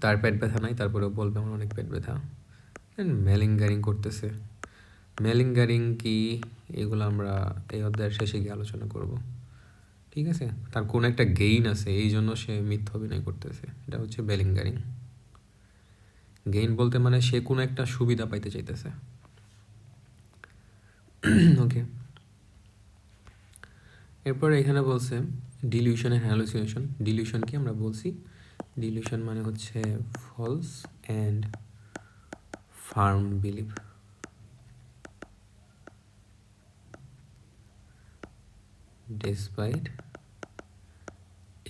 তার পেট ব্যথা নাই, তারপরেও বলবে আমার অনেক পেট ব্যথা। মেলিঙ্গারিং করতেছে। মেলিঙ্গারিং কি, এগুলো আমরা এই অধ্যায়ের শেষে গিয়ে আলোচনা করব, ঠিক আছে। তার কোনো একটা গেইন আছে, এই জন্য সে মিথ্যা অভিনয় করতেছে, এটা হচ্ছে মেলিঙ্গারিং। গেইন বলতে মানে সে কোনো একটা সুবিধা পাইতে চাইতেছে। ওকে, এরপর এখানে বলছে ডিলিউশন অ্যান্ড হ্যালুসিনেশন। ডিলিউশন কি আমরা বলছি, ডিলিউশন মানে হচ্ছে false and firm belief. despite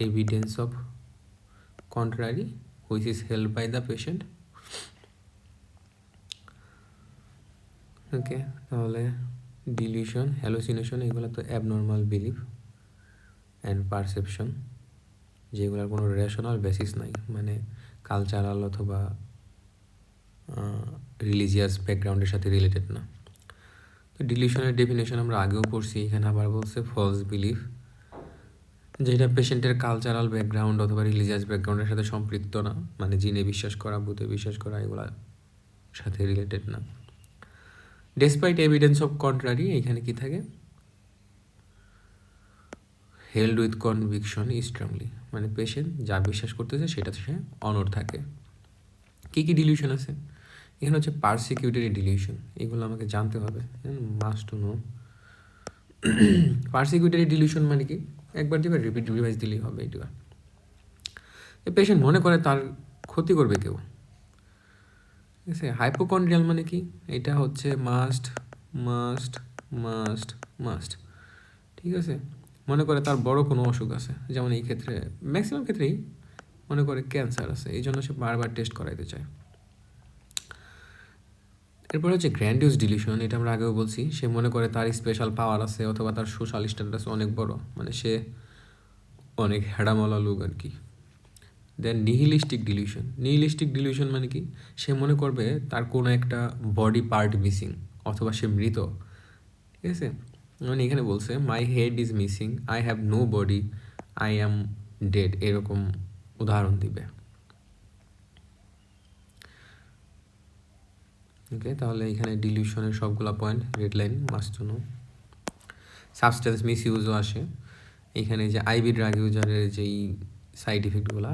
evidence of contrary which is held by the patient. ওকে, তাহলে ডিলিউশন, হ্যালুসিনেশন এগুলো তো অ্যাবনর্মাল বিলিভ অ্যান্ড পারসেপশন, যেগুলোর কোনো রেশনাল বেসিস নাই, মানে কালচারাল অথবা রিলিজিয়াস ব্যাকগ্রাউন্ডের সাথে রিলেটেড না। তো ডিলিউশনের ডেফিনেশন আমরা আগেও পড়ছি, এখানে আবার বলছে ফলস বিলিভ, যেটা পেশেন্টের কালচারাল ব্যাকগ্রাউন্ড অথবা রিলিজিয়াস ব্যাকগ্রাউন্ডের সাথে সম্পৃক্ত না, মানে জিনে বিশ্বাস করা, ভূতে বিশ্বাস করা, এগুলোর সাথে রিলেটেড না। ডেসপাইট এভিডেন্স অফ কন্ট্রারি, এখানে কি থাকে, হেল্ড উইথ কনভিকশন স্ট্রংলি, মানে পেশেন্ট যা বিশ্বাস করতেছে সেটা সে অনড় থাকে। কী কী ডিলিউশন আছে এখানে, হচ্ছে পারসিকিউটরি ডিলিউশন, এগুলো আমাকে জানতে হবে, মাস্ট টু নো। পারসিকিউটরি ডিলিউশন মানে কি, একবার দিবে রিপিট রিভাইজ দিলেই হবে। এটা পেশেন্ট মনে করে তার ক্ষতি করবে কেউ, ঠিক আছে। হাইপোকন্ড্রিয়াল মানে কি, এটা হচ্ছে মাস্ট মাস্ট মাস্ট মাস্ট, ঠিক আছে। মনে করে তার বড় কোনো অসুখ আছে, যেমন এই ক্ষেত্রে ম্যাক্সিমাম ক্ষেত্রেই মনে করে ক্যান্সার আছে, এই জন্য সে বারবার টেস্ট করাইতে চায়। এরপর হচ্ছে গ্র্যান্ডিউস ডিলিউশন, এটা আমরা আগেও বলছি, সে মনে করে তার স্পেশাল পাওয়ার আছে অথবা তার সোশ্যাল স্ট্যাটাস অনেক বড়, মানে সে অনেক হেডামলা লোক আর কি। দেন নিহিলিস্টিক ডিলিউশন, নিহিলিস্টিক ডিলিউশন মানে কি, সে মনে করবে তার কোনো একটা বডি পার্ট মিসিং অথবা সে মৃত, ঠিক আছে। মানে এখানে বলছে my head is missing, I have no body, I am dead, এরকম উদাহরণ দিবে। ওকে, তাহলে এখানে ডিলিউশনের সবগুলা point red line must to know. Substance miss ইউজও আসে এখানে, যে আইভি ড্রাগ ইউজারের যেই সাইড ইফেক্টগুলা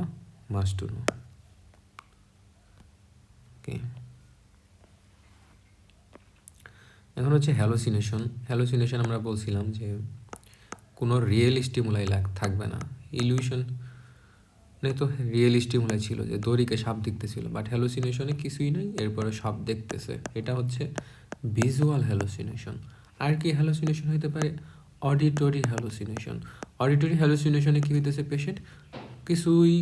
মাস্ট টু নো। ওকে, এখন হচ্ছে হ্যালোসিনেশন। হ্যালোসিনেশন আমরা বলছিলাম যে কোনো রিয়েল স্টিমুলাই থাকবে না। ইলিউশন তো রিয়েল স্টিমুলাই ছিল, যে দড়িকে সাপ দেখতেছিল, বাট হ্যালোসিনেশনে কিছুই নাই, এরপরে সাপ দেখতেছে, এটা হচ্ছে ভিজুয়াল হ্যালোসিনেশন। আর কি হ্যালোসিনেশন হইতে পারে, অডিটরি হ্যালোসিনেশন। অডিটরি হ্যালোসিনেশনে কী হইতেছে, পেশেন্ট কিছুই,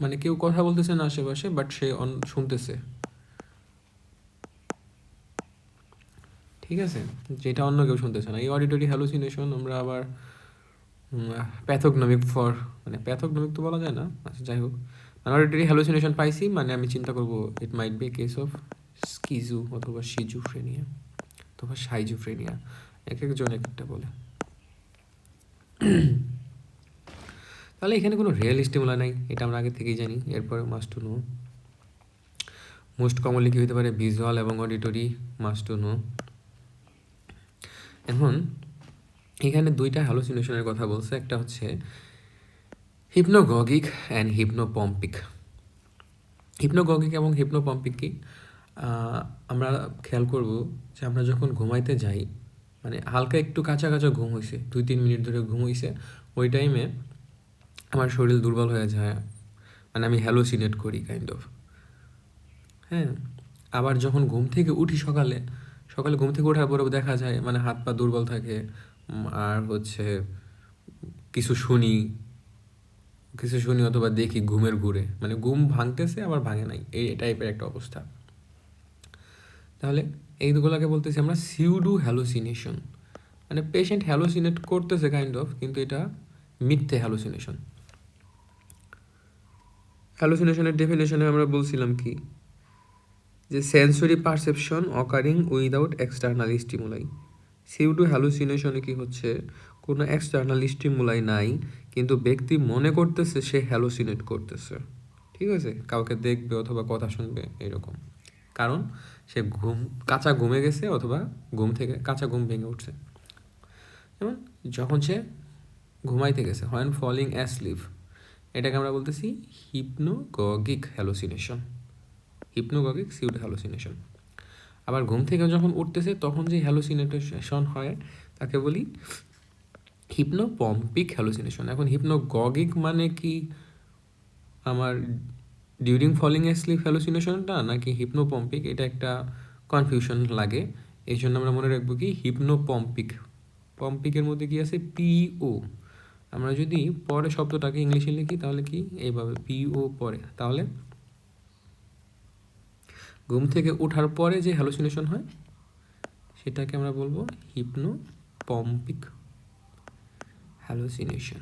মানে কেউ কথা বলতেছে না আশেপাশে, বাট সে শুনতেছে, ঠিক আছে, যেটা অন্য কেউ শুনতেছে না। এই অডিটরি হ্যালুসিনেশন আমরা আবার প্যাথোগনমিক মানে প্যাথোগনমিক তো বলা যায় না, আচ্ছা যাই হোক, মানে অডিটরি হ্যালুসিনেশন পাইছি, মানে আমি চিন্তা করবো ইট মাইট বি কেস অফ স্কিজু অথবা সিজুফ্রেনিয়া অথবা সাইজুফ্রেনিয়া, এক একজন এক একটা বলে। তাহলে এখানে কোনো রিয়েল স্টিমুলা নাই, এটা আমরা আগে থেকেই জানি। এরপরে must to know, most commonly কী হতে পারে, ভিজুয়াল এবং অডিটরি, মাস্ট টু নো। এখন এখানে দুইটা হ্যালুসিনেশনের কথা বলছে, একটা হচ্ছে হিপনোগগিক অ্যান্ড হিপনোপম্পিক। হিপনোগগিক এবং হিপনোপম্পিক কি, আমরা খেয়াল করব যে আমরা যখন ঘুমাইতে যাই, মানে হালকা একটু কাঁচা কাঁচা ঘুম হয়েছে, 2-3 মিনিট ধরে ঘুম হয়েছে, ওই টাইমে আমার শরীর দুর্বল হয়ে যায়, মানে আমি হ্যালুসিনেট করি কাইন্ড অফ, হ্যাঁ। আবার যখন ঘুম থেকে উঠি সকালে ঘুম থেকে ওঠার পরেও দেখা যায় মানে হাত পা দুর্বল থাকে, আর হচ্ছে কিছু শুনি অথবা দেখি ঘুমের ঘুরে, মানে ঘুম ভাঙতেছে আবার ভাঙে নাই, এই টাইপের একটা অবস্থা। তাহলে এইগুলোকে বলতেছি আমরা সিউডো হ্যালুসিনেশন, মানে পেশেন্ট হ্যালুসিনেট করতেছে কাইন্ড অফ, কিন্তু এটা মিথ্যে হ্যালুসিনেশন। হ্যালুসিনেশনের ডেফিনেশনে আমরা বলছিলাম কি, যে sensory perception occurring without external stimuli. Pseudo হ্যালুসিনেশনে কি হচ্ছে, কোনো এক্সটার্নাল স্টিমুলাই নাই, কিন্তু ব্যক্তি মনে করতেছে সে হ্যালুসিনেট করতেছে, ঠিক আছে, কাউকে দেখবে অথবা কথা শুনবে এরকম, কারণ সে কাঁচা ঘুমে গেছে অথবা কাঁচা ঘুম ভেঙে উঠছে। যেমন যখন সে ঘুমাইতে গেছে, হোয়েন ফলিং অ্যাসলিপ, এটাকে আমরা বলতেছি হিপনোগগিক হ্যালুসিনেশন, হিপনোগগিক সিউডো হ্যালুসিনেশন। আবার ঘুম থেকে যখন উঠতেছে তখন যে হ্যালুসিনেশন হয় তাকে বলি হিপনোপম্পিক হ্যালুসিনেশন। এখন হিপনোগগিক মানে কি আমার ডিউরিং ফলিং অ্যাসলিপ হ্যালুসিনেশনটা, নাকি হিপনোপম্পিক, এটা একটা কনফিউশন লাগে। এই জন্য আমরা মনে রাখবো কি হিপনোপম্পিক, পম্পিকের মধ্যে কি আছে পিও। আমরা যদি পরে শব্দটাকে ইংলিশে লিখি তাহলে কি এইভাবে পিও পরে, তাহলে ঘুম থেকে ওঠার পরে যে হ্যালুসিনেশন হয় সেটাকে আমরা বলবো হিপনোপম্পিক হ্যালুসিনেশন।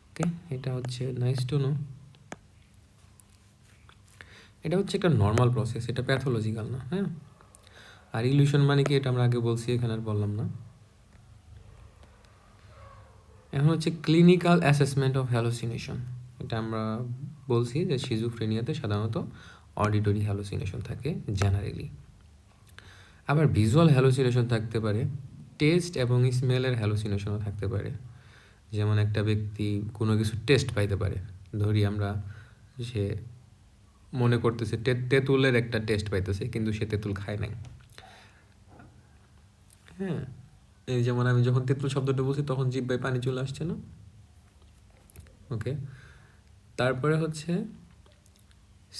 ওকে, এটা হচ্ছে নাইস টু নো। এটা হচ্ছে একটা নর্মাল প্রসেস, এটা প্যাথোলজিক্যাল না। হ্যাঁ, আর ইলিউশন মানে কি এটা আমরা আগে বলছি, এখানে আর বললাম না। এখন হচ্ছে ক্লিনিক্যাল অ্যাসেসমেন্ট অফ হ্যালুসিনেশন। এটা আমরা বলছি যে সিজোফ্রেনিয়াতে সাধারণত অডিটরি হ্যালুসিনেশন থাকে জেনারেলি, আবার ভিজুয়াল হ্যালুসিনেশন থাকতে পারে, টেস্ট এবং স্মেলের হ্যালুসিনেশনও থাকতে পারে। যেমন একটা ব্যক্তি কোনো কিছু টেস্ট পাইতে পারে, ধরি আমরা সে মনে করতেছে তেঁতুলের একটা টেস্ট পাইতেছে, কিন্তু সে তেঁতুল খায় নাই। হ্যাঁ, এই যেমন আমি যখন তেঁতুল শব্দটা বলছি তখন জিহ্বায় পানি চলে আসছে না? ওকে, তারপরে হচ্ছে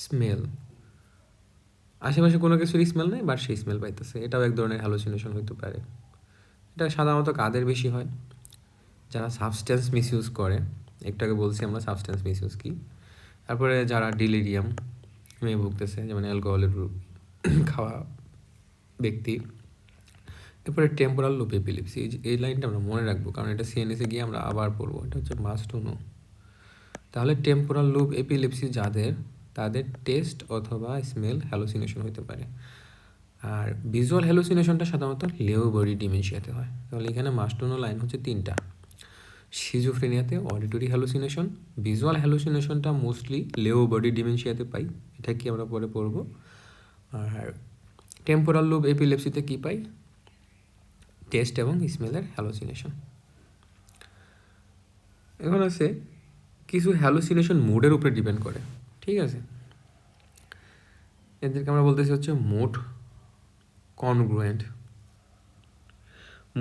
স্মেল, আশেপাশে কোনো কিছুর স্মেল নেই বাট সেই স্মেল পাইতেছে, এটাও এক ধরনের হ্যালুসিনেশন হইতে পারে। এটা সাধারণত কাদের বেশি হয়, যারা সাবস্টেন্স মিসইউজ করে, একটু আগে বলছি আমরা সাবস্টেন্স মিসইউজ কি। তারপরে যারা ডিলিরিয়াম নিয়ে ভুগতেছে, যেমন অ্যালকোহলের খাওয়া ব্যক্তি। এরপরে টেম্পোরাল লোব এপিলেপসি, এই লাইনটা আমরা মনে রাখবো কারণ এটা সিএনএসে গিয়ে আমরা আবার পড়বো, এটা হচ্ছে মাস্ট টু নো। তাহলে টেম্পোরাল লোব এপিলেপসি যাদের, তাদের টেস্ট অথবা স্মেল হ্যালুসিনেশন হতে পারে। আর ভিজুয়াল হ্যালুসিনেশনটা সাধারণত লেওবডি ডিমেনশিয়াতে হয়। তাহলে এখানে মাস্ট টু নো লাইন হচ্ছে তিনটা। সিজোফ্রেনিয়াতে অডিটরি হ্যালুসিনেশন, ভিজুয়াল হ্যালুসিনেশনটা মোস্টলি লেওবডি ডিমেনশিয়াতে পাই, এটা কি আমরা পরে পড়বো। আর টেম্পোরাল লোব এপিলেপসিতে কি পাই, টেস্ট এবং স্মেলের হ্যালুসিনেশন। এখন আছে কিছু হ্যালুসিনেশন মুডের উপরে ডিপেন্ড করে, ঠিক আছে, এদেরকে আমরা বলতেছি হচ্ছে মুড কনগ্রুয়েন্ট।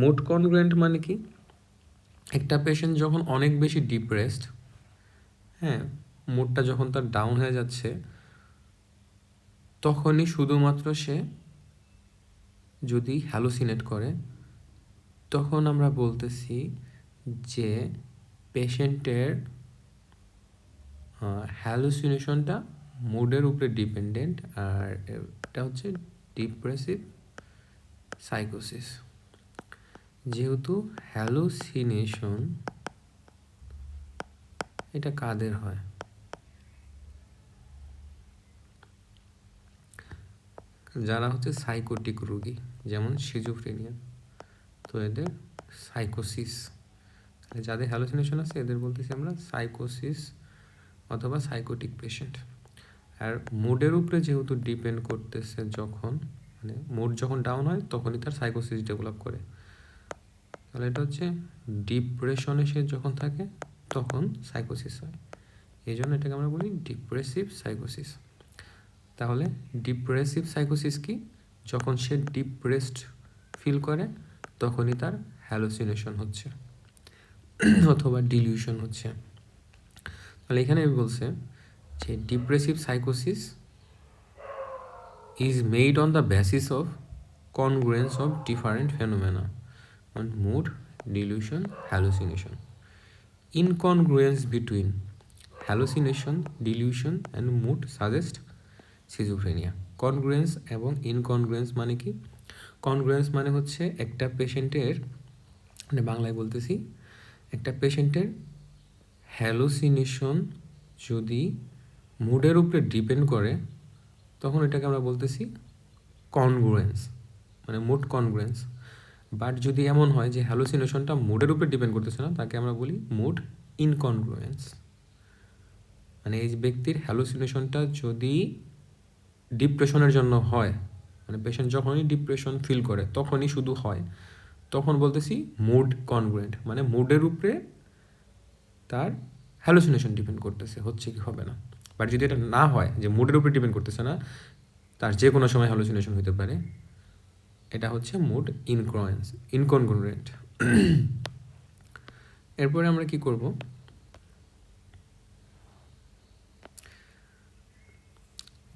মুড কনগ্রুয়েন্ট মানে কি, একটা পেশেন্ট যখন অনেক বেশি ডিপ্রেসড, হ্যাঁ, মুডটা যখন তার ডাউন হয়ে যাচ্ছে, তখনই শুধুমাত্র সে যদি হ্যালুসিনেট করে, তখন আমরা বলতেছি যে পেশেন্টের হ্যালুসিনেশনটা মুডের উপরে ডিপেন্ডেন্ট, আর এটা হচ্ছে ডিপ্রেসিভ সাইকোসিস। যেহেতু হ্যালুসিনেশন এটা কাদের হয়, যারা হচ্ছে সাইকোটিক রোগী, যেমন সিজোফ্রেনিয়া, তো এদের সাইকোসিস, যাদের হ্যালুসিনেশন আছে এদের বলতেছি আমরা সাইকোসিস অথবা সাইকোটিক পেশেন্ট। আর মুডের উপরে যেহেতু ডিপেন্ড করতেছে, যখন মানে মুড যখন ডাউন হয় তখনই তার সাইকোসিস ডেভেলপ করে, তাহলে এটা হচ্ছে ডিপ্রেশনে সে যখন থাকে তখন সাইকোসিস হয়, এই জন্য এটাকে আমরা বলি ডিপ্রেসিভ সাইকোসিস। তাহলে ডিপ্রেসিভ সাইকোসিস কি, যখন সে ডিপ্রেসড ফিল করে তখনই তার হ্যালুসিনেশন হচ্ছে অথবা ডিলিউশন হচ্ছে। তাহলে এখানে বলছে যে depressive সাইকোসিস is made on the basis of congruence of different phenomena on mood, delusion, hallucination. Incongruence between hallucination, delusion and mood suggest schizophrenia. Congruence এবং ইনকনগ্রুয়েন্স মানে কি? কনগ্রুয়েন্স মানে হচ্ছে একটা পেশেন্টের, মানে বাংলায় বলতেছি, একটা পেশেন্টের হ্যালুসিনেশন যদি মুডের উপরে ডিপেন্ড করে তখন এটাকে আমরা বলতেছি কনগ্রুয়েন্স, মানে মুড কনগ্রুয়েন্স। বাট যদি এমন হয় যে হ্যালুসিনেশনটা মুডের উপরে ডিপেন্ড করতেছে না, তাকে আমরা বলি মুড ইনকনগ্রুয়েন্স। মানে এই ব্যক্তির হ্যালুসিনেশনটা যদি ডিপ্রেশনের জন্য হয়, মানে পেশেন্ট যখনই ডিপ্রেশন ফিল করে তখনই শুধু হয়, তখন বলতেছি মুড কনগ্রুয়েন্ট, মানে মুডের উপরে তার হ্যালুসিনেশন ডিপেন্ড করতেছে, হচ্ছে কি হবে না। বাট যদি এটা না হয়, যে মুডের উপরে ডিপেন্ড করতেছে না, তার যে কোনো সময় হ্যালুসিনেশন হতে পারে, এটা হচ্ছে মুড ইনকনগ্রুয়েন্ট। এরপরে আমরা কি করব,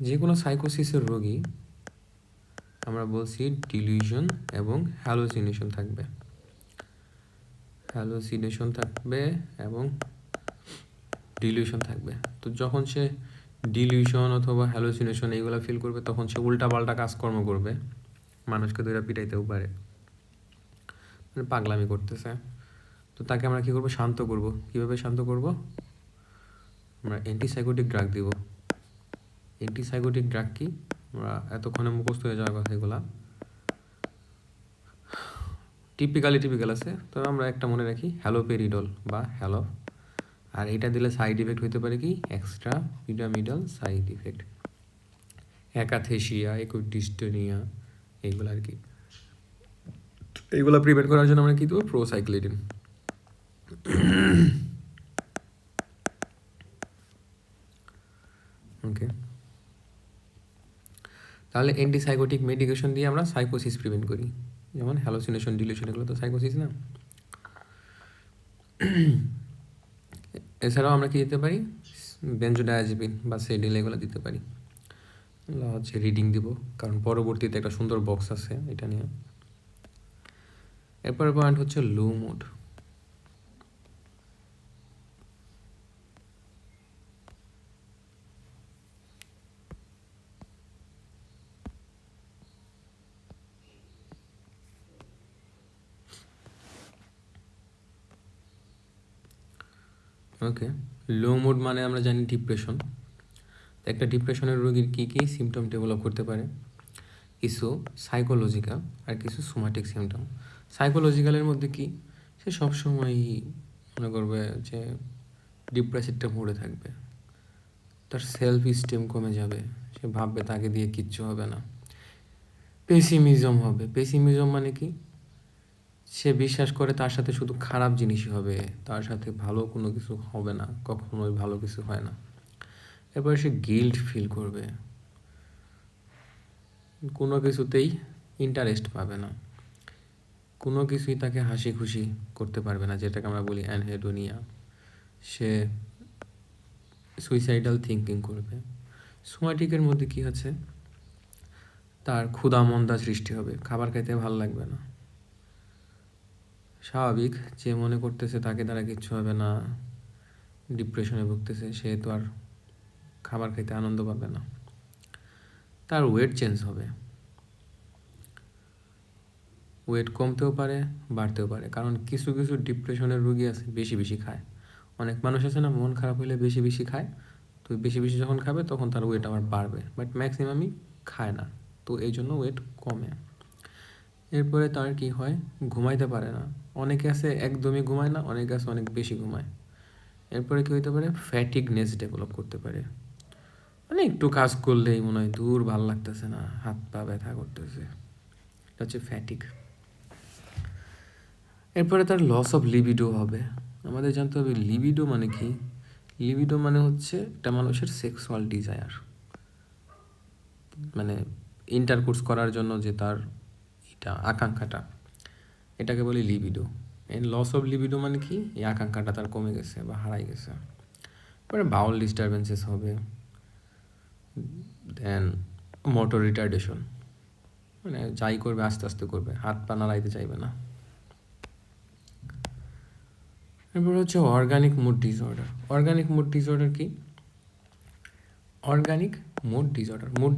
যে কোনো সাইকোসিসের রোগী আমরা বলছি ডিলিউশন এবং হ্যালুসিনেশন থাকবে, এবং ডিলিউশন থাকবে। তো যখন সে ডিলিউশন অথবা হ্যালুসিনেশন এইগুলো ফিল করবে, তখন সে উল্টাপাল্টা কাজকর্ম করবে, মানুষকে ধরে পিটাইতেও পারে, মানে পাগলামি করতেছে। তো তাকে আমরা কী করবো, শান্ত করব। কীভাবে শান্ত করব? আমরা অ্যান্টিসাইকোটিক ড্রাগ দিব। অ্যান্টিসাইকোটিক ড্রাগ কি, আমরা এতক্ষণে মুখস্থ হয়ে যাওয়ার কথা এগুলা, টিপিক্যাল আছে, তবে আমরা একটা মনে রাখি, হ্যালোপেরিডল বা হ্যালো। আর এটা দিলে সাইড ইফেক্ট হতে পারে কি, এক্সট্রা পিরামিডাল সাইড ইফেক্ট, অ্যাকাথেসিয়া, একুডিস্টোনিয়া, এইগুলো আর কি। এইগুলো প্রিভেন্ট করার জন্য আমরা কী দেবো, প্রোসাইক্লিডিন। ওকে, তাহলে অ্যান্টিসাইকোটিক মেডিকেশন দিয়ে আমরা সাইকোসিস প্রিভেন্ট করি, যেমন হ্যালোসিনেশন, ডিলিউশন, এগুলো তো সাইকোসিস না। এছাড়াও আমরা কি দিতে পারি, বেনজোডায়াজেপিন বা সেডিল, এগুলো দিতে পারি। হচ্ছে রিডিং দিব, কারণ পরবর্তীতে একটা সুন্দর বক্স আছে এটা নিয়ে। এরপরের পয়েন্ট হচ্ছে লো মুড। ওকে, লো মুড মানে আমরা জানি ডিপ্রেশন। একটা ডিপ্রেশনের রোগীর কী কী সিমটম ডেভেলপ করতে পারে, কিছু সাইকোলজিক্যাল আর কিছু সোমাটিক সিমটম। সাইকোলজিক্যালের মধ্যে কি, সে সবসময়ই মনে করবে যে ডিপ্রেসিডটা মুডে থাকবে, তার সেলফ স্টিম কমে যাবে, সে ভাববে তাকে দিয়ে কিচ্ছু হবে না। পেসিমিজম হবে। পেসিমিজম মানে কি, সে বিশ্বাস করে তার সাথে শুধু খারাপ জিনিসই হবে, তার সাথে ভালো কোনো কিছু হবে না, কখনোই ভালো কিছু হয় না। এরপরে সে গিল্ট ফিল করবে, কোনো কিছুতেই ইন্টারেস্ট পাবে না, কোনো কিছুই তাকে হাসি খুশি করতে পারবে না, যেটাকে আমরা বলি অ্যানহেডোনিয়া। সে সুইসাইডাল থিঙ্কিং করবে। সোমাটিকের মধ্যে কি হচ্ছে, তার ক্ষুধা মন্দা সৃষ্টি হবে, খাবার খাইতে ভালো লাগবে না। স্বাভাবিক, যে মনে করতেছে তাকে দ্বারা কিচ্ছু হবে না, ডিপ্রেশনে ভুগতেছে, সে তো আর খাবার খাইতে আনন্দ পাবে না। তার ওয়েট চেঞ্জ হবে, ওয়েট কমতেও পারে, বাড়তেও পারে, কারণ কিছু কিছু ডিপ্রেশনের রোগী আছে বেশি বেশি খায়। অনেক মানুষ আছে না, মন খারাপ হলে বেশি বেশি খায়, তো বেশি বেশি যখন খাবে তখন তার ওয়েট আবার বাড়বে, বাট ম্যাক্সিমামই খায় না, তো এই জন্য ওয়েট কমে। এরপরে তার কি হয়, ঘুমাইতে পারে না। অনেকে আছে একদমই ঘুমায় না, অনেকে আছে অনেক বেশি ঘুমায়। এরপরে কী হতে পারে, ফ্যাটিকনেস ডেভেলপ করতে পারে, মানে একটু কাজ করলেই মনে হয় দূর ভাল লাগতেছে না, হাত পা ব্যথা করতেছে, এটা হচ্ছে ফ্যাটিক। এরপরে তার লস অফ লিবিডো হবে। আমাদের জানতে হবে লিবিডো মানে কি। লিবিডো মানে হচ্ছে একটা মানুষের সেক্সুয়াল ডিজায়ার, মানে ইন্টারকোর্স করার জন্য যে তার এটা আকাঙ্ক্ষাটা, এটাকে বলি লিবিডো। এই লস অফ লিবিডো মানে কি, এই আকাঙ্ক্ষাটা তার কমে গেছে বা হারাই গেছে। তারপরে বাউল ডিস্টারবেন্সেস হবে, দেন মোটর রিটার্ডেশন, মানে যাই করবে আস্তে আস্তে করবে, হাত পা নাড়াইতে চাইবে না। এরপর হচ্ছে organic mood disorder. Organic mood disorder কি, অর্গানিক মুড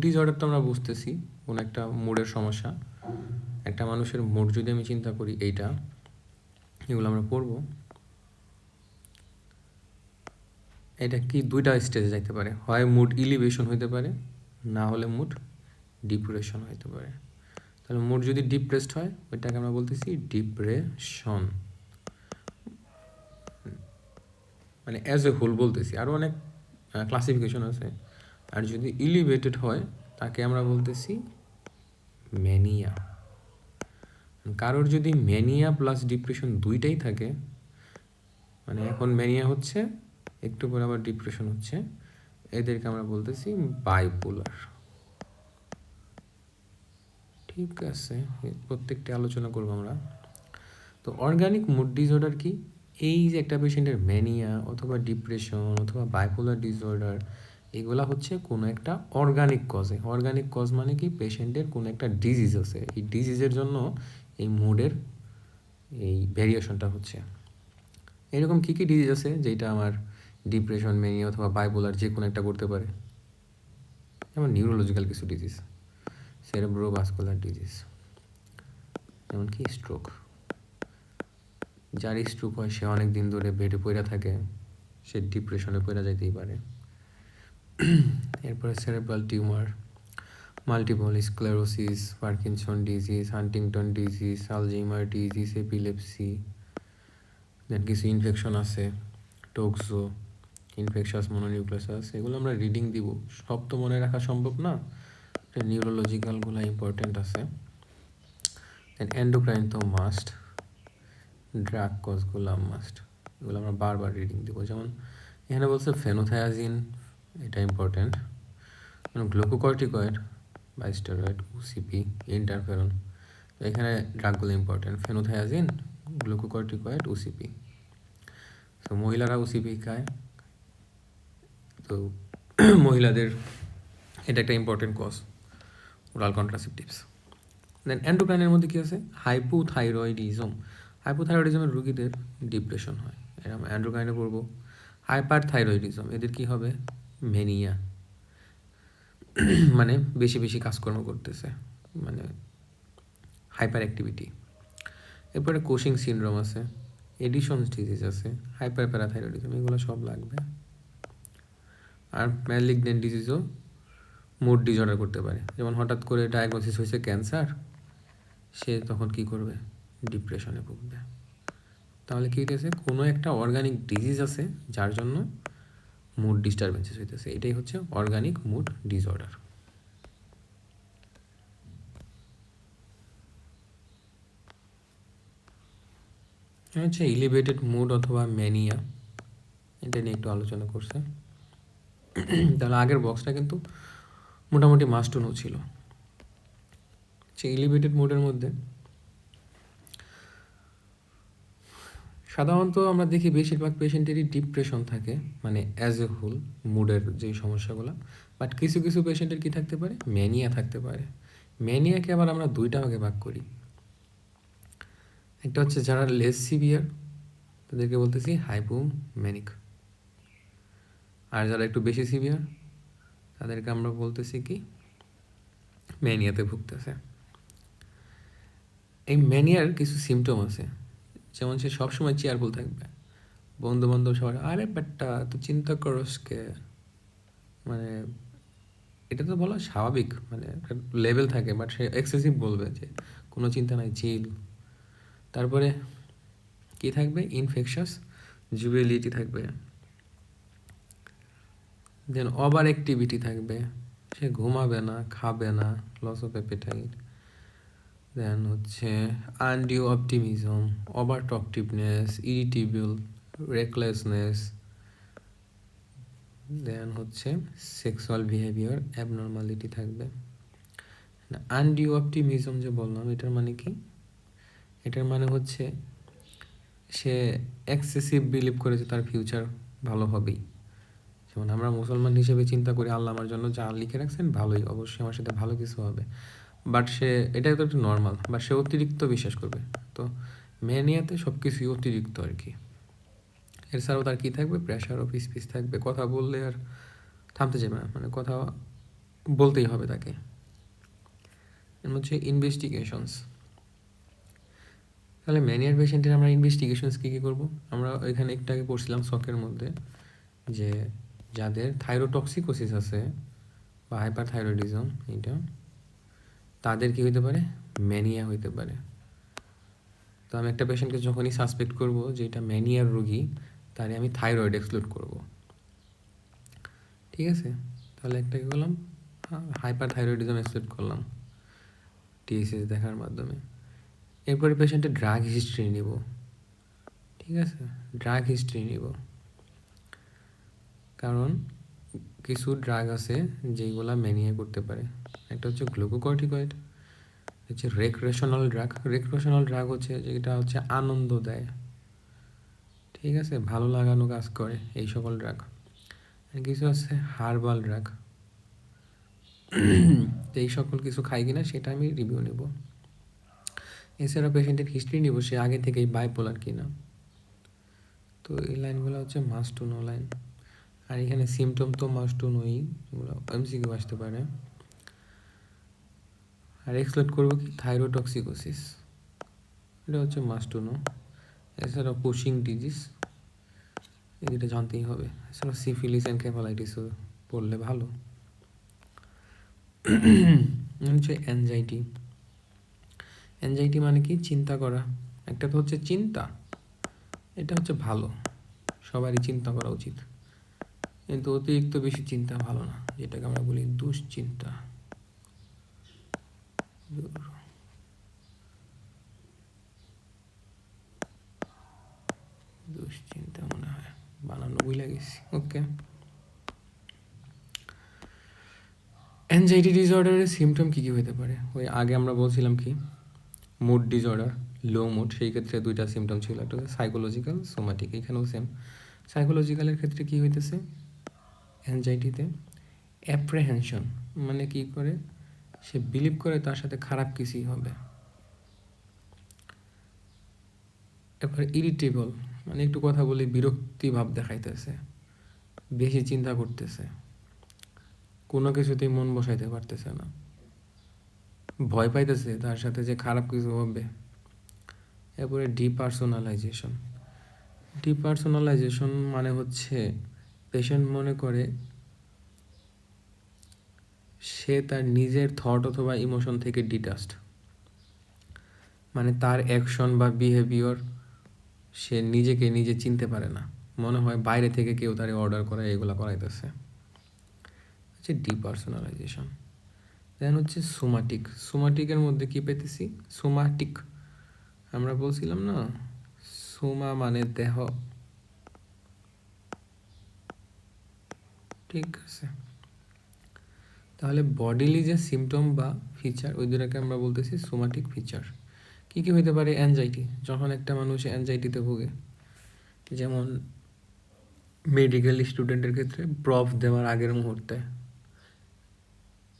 ডিসঅর্ডার তো আমরা বুঝতেছি কোনো একটা মুডের সমস্যা। একটা মানুষের মুড যদি আমি চিন্তা করি এগুলো আমরা পড়বো। এটা কি দুইটা স্টেজে যাইতে পারে, হয় মুড ইলিভেশন হইতে পারে, না হলে মুড ডিপ্রেশন হইতে পারে। তাহলে মুড যদি ডিপ্রেসড হয় ওইটাকে আমরা বলতেছি ডিপ্রেশন, মানে অ্যাজ এ হোল বলতেছি। আরও অনেক ক্লাসিফিকেশন আছে। আর যদি ইলিভেটেড হয় তাকে আমরা বলতেছি ম্যানিয়া। কারোর যদি ম্যানিয়া প্লাস ডিপ্রেশন দুইটাই থাকে, মানে এখন ম্যানিয়া হচ্ছে, একটু পরে আবার ডিপ্রেশন হচ্ছে, এদেরকে আমরা বলতেছি বাইপোলার। ঠিক আছে, প্রত্যেকটি আলোচনা করবো আমরা। তো অর্গানিক মুড ডিসঅর্ডার কি? এই যে একটা পেশেন্টের ম্যানিয়া অথবা ডিপ্রেশন অথবা বাইপোলার ডিসঅর্ডার, এগুলা হচ্ছে কোনো একটা অর্গানিক কজে। অর্গানিক কজ মানে কি? পেশেন্টের কোনো একটা ডিজিজ আছে, এই ডিজিজের জন্য এই মুডের এই ভ্যারিয়েশনটা হচ্ছে। এরকম কী কী ডিজিজ আছে যেটা আমার ডিপ্রেশন, ম্যানিয়া অথবা বাইপোলার যে কোনো একটা করতে পারে? যেমন নিউরোলজিক্যাল কিছু ডিজিজ, সেরেব্রোভাস্কুলার ডিজিজ, যেমন কি স্ট্রোক। যার স্ট্রোক হয় সে অনেক দিন ধরে বেডে পড়ে থাকে, সে ডিপ্রেশনে পড়ে যাইতেই পারে। এরপরে cerebral tumour, multiple sclerosis, Parkinson disease, Huntington disease, Alzheimer disease, epilepsy. Then কিছু ইনফেকশন আছে, টোক্সো, ইনফেকশাস মনোনিউক্লিয়াস, এগুলো আমরা রিডিং দিব, সব তো মনে রাখা সম্ভব না। নিউরোলজিক্যালগুলো ইম্পর্টেন্ট আছে। দেন এন্ডোক্রাইন তো মাস্ট, ড্রাগ কজগুলো মাস্ট, এগুলো আমরা বারবার রিডিং দিব। যেমন এখানে বলছে ফেনোথায়াজিন, এটা ইম্পর্টেন্ট। গ্লুকোকর্টিকয়েড বা স্টেরয়েড, ওসিপি, ইন্টারফেরন, তো এখানে ড্রাগগুলো ইম্পর্টেন্ট, ফেনোথায়াজিন, গ্লুকোকর্টিকয়েড, ওসিপি। তো মহিলারা ওসিপি খায়, তো মহিলাদের এটা একটা ইম্পর্টেন্ট কজ, ওরাল কন্ট্রাসেপটিভস। দেন এন্ডোক্রাইনের মধ্যে কী আছে? হাইপোথাইরয়েডিজম। হাইপোথাইরয়েডিজমের রোগীদের ডিপ্রেশন হয়, এটা আমরা এন্ডোক্রাইনে পড়বো। হাইপার থাইরয়েডিজম, এদের কী হবে? ম্যানিয়া, মানে বেশি বেশি কাজকর্ম করতেছে, মানে হাইপার অ্যাক্টিভিটি। এরপরে কোশিং সিনড্রোম আছে, এডিশনস ডিজিজ আছে, হাইপার প্যারাথাইরয়েডিজম, এগুলো সব লাগবে। আর ম্যালিগনেন্ট ডিজিজও মুড ডিসঅর্ডার করতে পারে। যেমন হঠাৎ করে ডায়াগনোসিস হয়েছে ক্যান্সার, সে তখন কি করবে? ডিপ্রেশনে ভুগবে। তাহলে কী হইতেছে? কোনো একটা অর্গানিক ডিজিজ আছে যার জন্য মুড ডিস্টারবেন্সেস হইতেছে, এটাই হচ্ছে অর্গানিক মুড ডিসঅর্ডার। হচ্ছে এলিভেটেড মুড অথবা ম্যানিয়া, এটা নিয়ে একটু আলোচনা করছে। তাহলে আগের বক্সটা কিন্তু মোটামুটি মাস্ট টু নো ছিল। সেই এলিভেটেড মুডের মধ্যে সাধারণত আমরা দেখি বেশিরভাগ পেশেন্টেরই ডিপ্রেশন থাকে, মানে অ্যাজ এ হোল মুডের যেই সমস্যাগুলো। বাট কিছু কিছু পেশেন্টের কী থাকতে পারে? ম্যানিয়া থাকতে পারে। ম্যানিয়াকে আবার আমরা দুইটা ভাগে ভাগ করি। একটা হচ্ছে যারা লেস সিভিয়ার, তাদেরকে বলতেছি হাইপোম্যানিক। আর যারা একটু বেশি সিভিয়ার, তাদেরকে আমরা বলতেছি কি? ম্যানিয়াতে ভুগতেছে। এই ম্যানিয়ার কিছু সিমটম আছে, যেমন সে সবসময় চেয়ারফুল থাকবে, বন্ধু বান্ধব সবার আরে বেটা তো চিন্তা করস কে, মানে এটা তো বলা স্বাভাবিক, মানে একটা লেভেল থাকে, বাট সে এক্সেসিভ বলবে যে কোনো চিন্তা নাই, চিল। তারপরে কি থাকবে? ইনফেকশাস জুবিলিটি থাকবে। দেন ওভার অ্যাক্টিভিটি থাকবে, সে ঘুমাবে না, খাবে না, লস অফ অ্যাপেটাইট। দেন হচ্ছে undue optimism, over talkativeness, irritable, recklessness. Then হচ্ছে সেক্সুয়াল বিহেভিয়ার অ্যাবনর্মালিটি থাকবে। আনডিউ অপটিমিজম যে বললাম, এটার মানে কি? এটার মানে হচ্ছে সে এক্সেসিভ বিলিভ করে যে তার ফিউচার ভালো হবেই। যেমন আমরা মুসলমান হিসেবে চিন্তা করি আল্লাহ আমার জন্য যা লিখে রাখছেন ভালোই, অবশ্যই আমার সাথে ভালো কিছু হবে। বাট সে এটা তো একটু নর্মাল, বাট সে অতিরিক্ত বিশ্বাস করবে। তো ম্যানিয়াতে সব কিছুই অতিরিক্ত আর কি। এছাড়াও তার কী থাকবে? প্রেশার অফ স্পিচ থাকবে, কথা বললে আর থামতে যাবে না, মানে কথা বলতেই হবে তাকে। এর হচ্ছে ইনভেস্টিগেশনস। তাহলে ম্যানিয়ার পেশেন্টের আমরা ইনভেস্টিগেশনস কী কী করবো? আমরা ওইখানে একটু আগে পড়ছিলাম শখের মধ্যে যে যাদের থাইরোটক্সিকোসিস আছে বা হাইপারথাইরয়েডিজম, এইটা তাদের কী হইতে পারে? ম্যানিয়া হইতে পারে। তো আমি একটা পেশেন্টকে যখনই সাসপেক্ট করব যে এটা ম্যানিয়ার রোগী, তাহলে আমি থাইরয়েড এক্সক্লুড করব। ঠিক আছে, তাহলে একটা কী করলাম? হাইপারথাইরয়েডিজম এক্সক্লুড করলাম টিএসএস দেখার মাধ্যমে। এরপরে পেশেন্টের ড্রাগ হিস্ট্রি নিব। ঠিক আছে, ড্রাগ হিস্ট্রি নিব, কারণ কিছু ড্রাগ আছে যেগুলা ম্যানিয়া করতে পারে। একটা হচ্ছে গ্লুকোকর্টিকয়েড, হচ্ছে রেক্রেশনাল ড্রাগ। রেক্রেশনাল ড্রাগ হচ্ছে যেটা হচ্ছে আনন্দ দেয়, ঠিক আছে, ভালো লাগানো কাজ করে এই সকল ড্রাগ। আর কিছু আছে হার্বাল ড্রাগ। তো এই সকল কিছু খাই কিনা সেটা আমি রিভিউ নেব। এছাড়া পেশেন্টের হিস্ট্রি নিব, সে আগে থেকেই বাইপোলার কিনা। তো এই লাইনগুলো হচ্ছে মাস্ট টু নো লাইন। আর এখানে সিমটম তো মাস্ট টু নোই, এগুলো এমসিকিউ আসতে পারে। আর এক্সক্লুড করবো কি? থাইরোটক্সিকোসিস, এটা হচ্ছে মাস্ট টু নো। এছাড়া কুশিং ডিজিজ, এটা জানতেই হবে। এছাড়া সিফিলিস অ্যান্ড ক্যাফালাইটিসও পড়লে ভালো। হচ্ছে অ্যাংজাইটি। অ্যাংজাইটি মানে কি? চিন্তা করা। একটা তো হচ্ছে চিন্তা, এটা হচ্ছে ভালো, সবারই চিন্তা করা উচিত, কিন্তু অতিরিক্ত বেশি চিন্তা ভালো না, যেটাকে আমরা বলি দুশ্চিন্তা। দুশ্চিন্তা মনে হয় বানানো ভুলে গেছি। ওকে, অ্যাংজাইটি ডিসঅর্ডারের সিমটম কী কী হতে পারে? ওই আগে আমরা বলছিলাম কি, মুড ডিসঅর্ডার, লো মুড, সেই ক্ষেত্রে দুইটা সিমটম ছিল, একটা হচ্ছে সাইকোলজিক্যাল, সোমাটিক। এখানেও সেম। সাইকোলজিক্যালের ক্ষেত্রে কী হইতেছে অ্যাংজাইটিতে? অ্যাপ্রেহেনশন, মানে কি করে? সে বিলিভ করে তার সাথে খারাপ কিছুই হবে। এরপরে ইরিটেবল, মানে একটু কথা বলে বিরক্তি ভাব দেখাইতেছে, বেশি চিন্তা করতেছে, কোনো কিছুতেই মন বসাইতে পারতেছে না, ভয় পাইতেছে তার সাথে যে খারাপ কিছু হবে। এরপরে ডিপার্সোনালাইজেশন। ডিপার্সোনালাইজেশন মানে হচ্ছে পেশেন্ট মনে করে সে তার নিজের থট অথবা ইমোশন থেকে ডিটাচড, মানে তার অ্যাকশন বা বিহেভিয়ার সে নিজেকে নিজে চিনতে পারে না, মনে হয় বাইরে থেকে কেউ তারে অর্ডার করে এগুলো করাইতেছে। হচ্ছে ডিপার্সোনালাইজেশন। দেন হচ্ছে সোমাটিক। সোমাটিকের মধ্যে কি পেতেছি? সোমাটিক আমরা বলছিলাম না, সোমা মানে দেহ, ঠিক আছে। তাহলে বডিলি যে সিমটম বা ফিচার, ওই দুটাকে আমরা বলতেছি সোমাটিক ফিচার। কী কী হইতে পারে? অ্যাংজাইটি, যখন একটা মানুষ অ্যাংজাইটিতে ভোগে, যেমন মেডিকেল স্টুডেন্টের ক্ষেত্রে প্রফ দেওয়ার আগের মুহূর্তে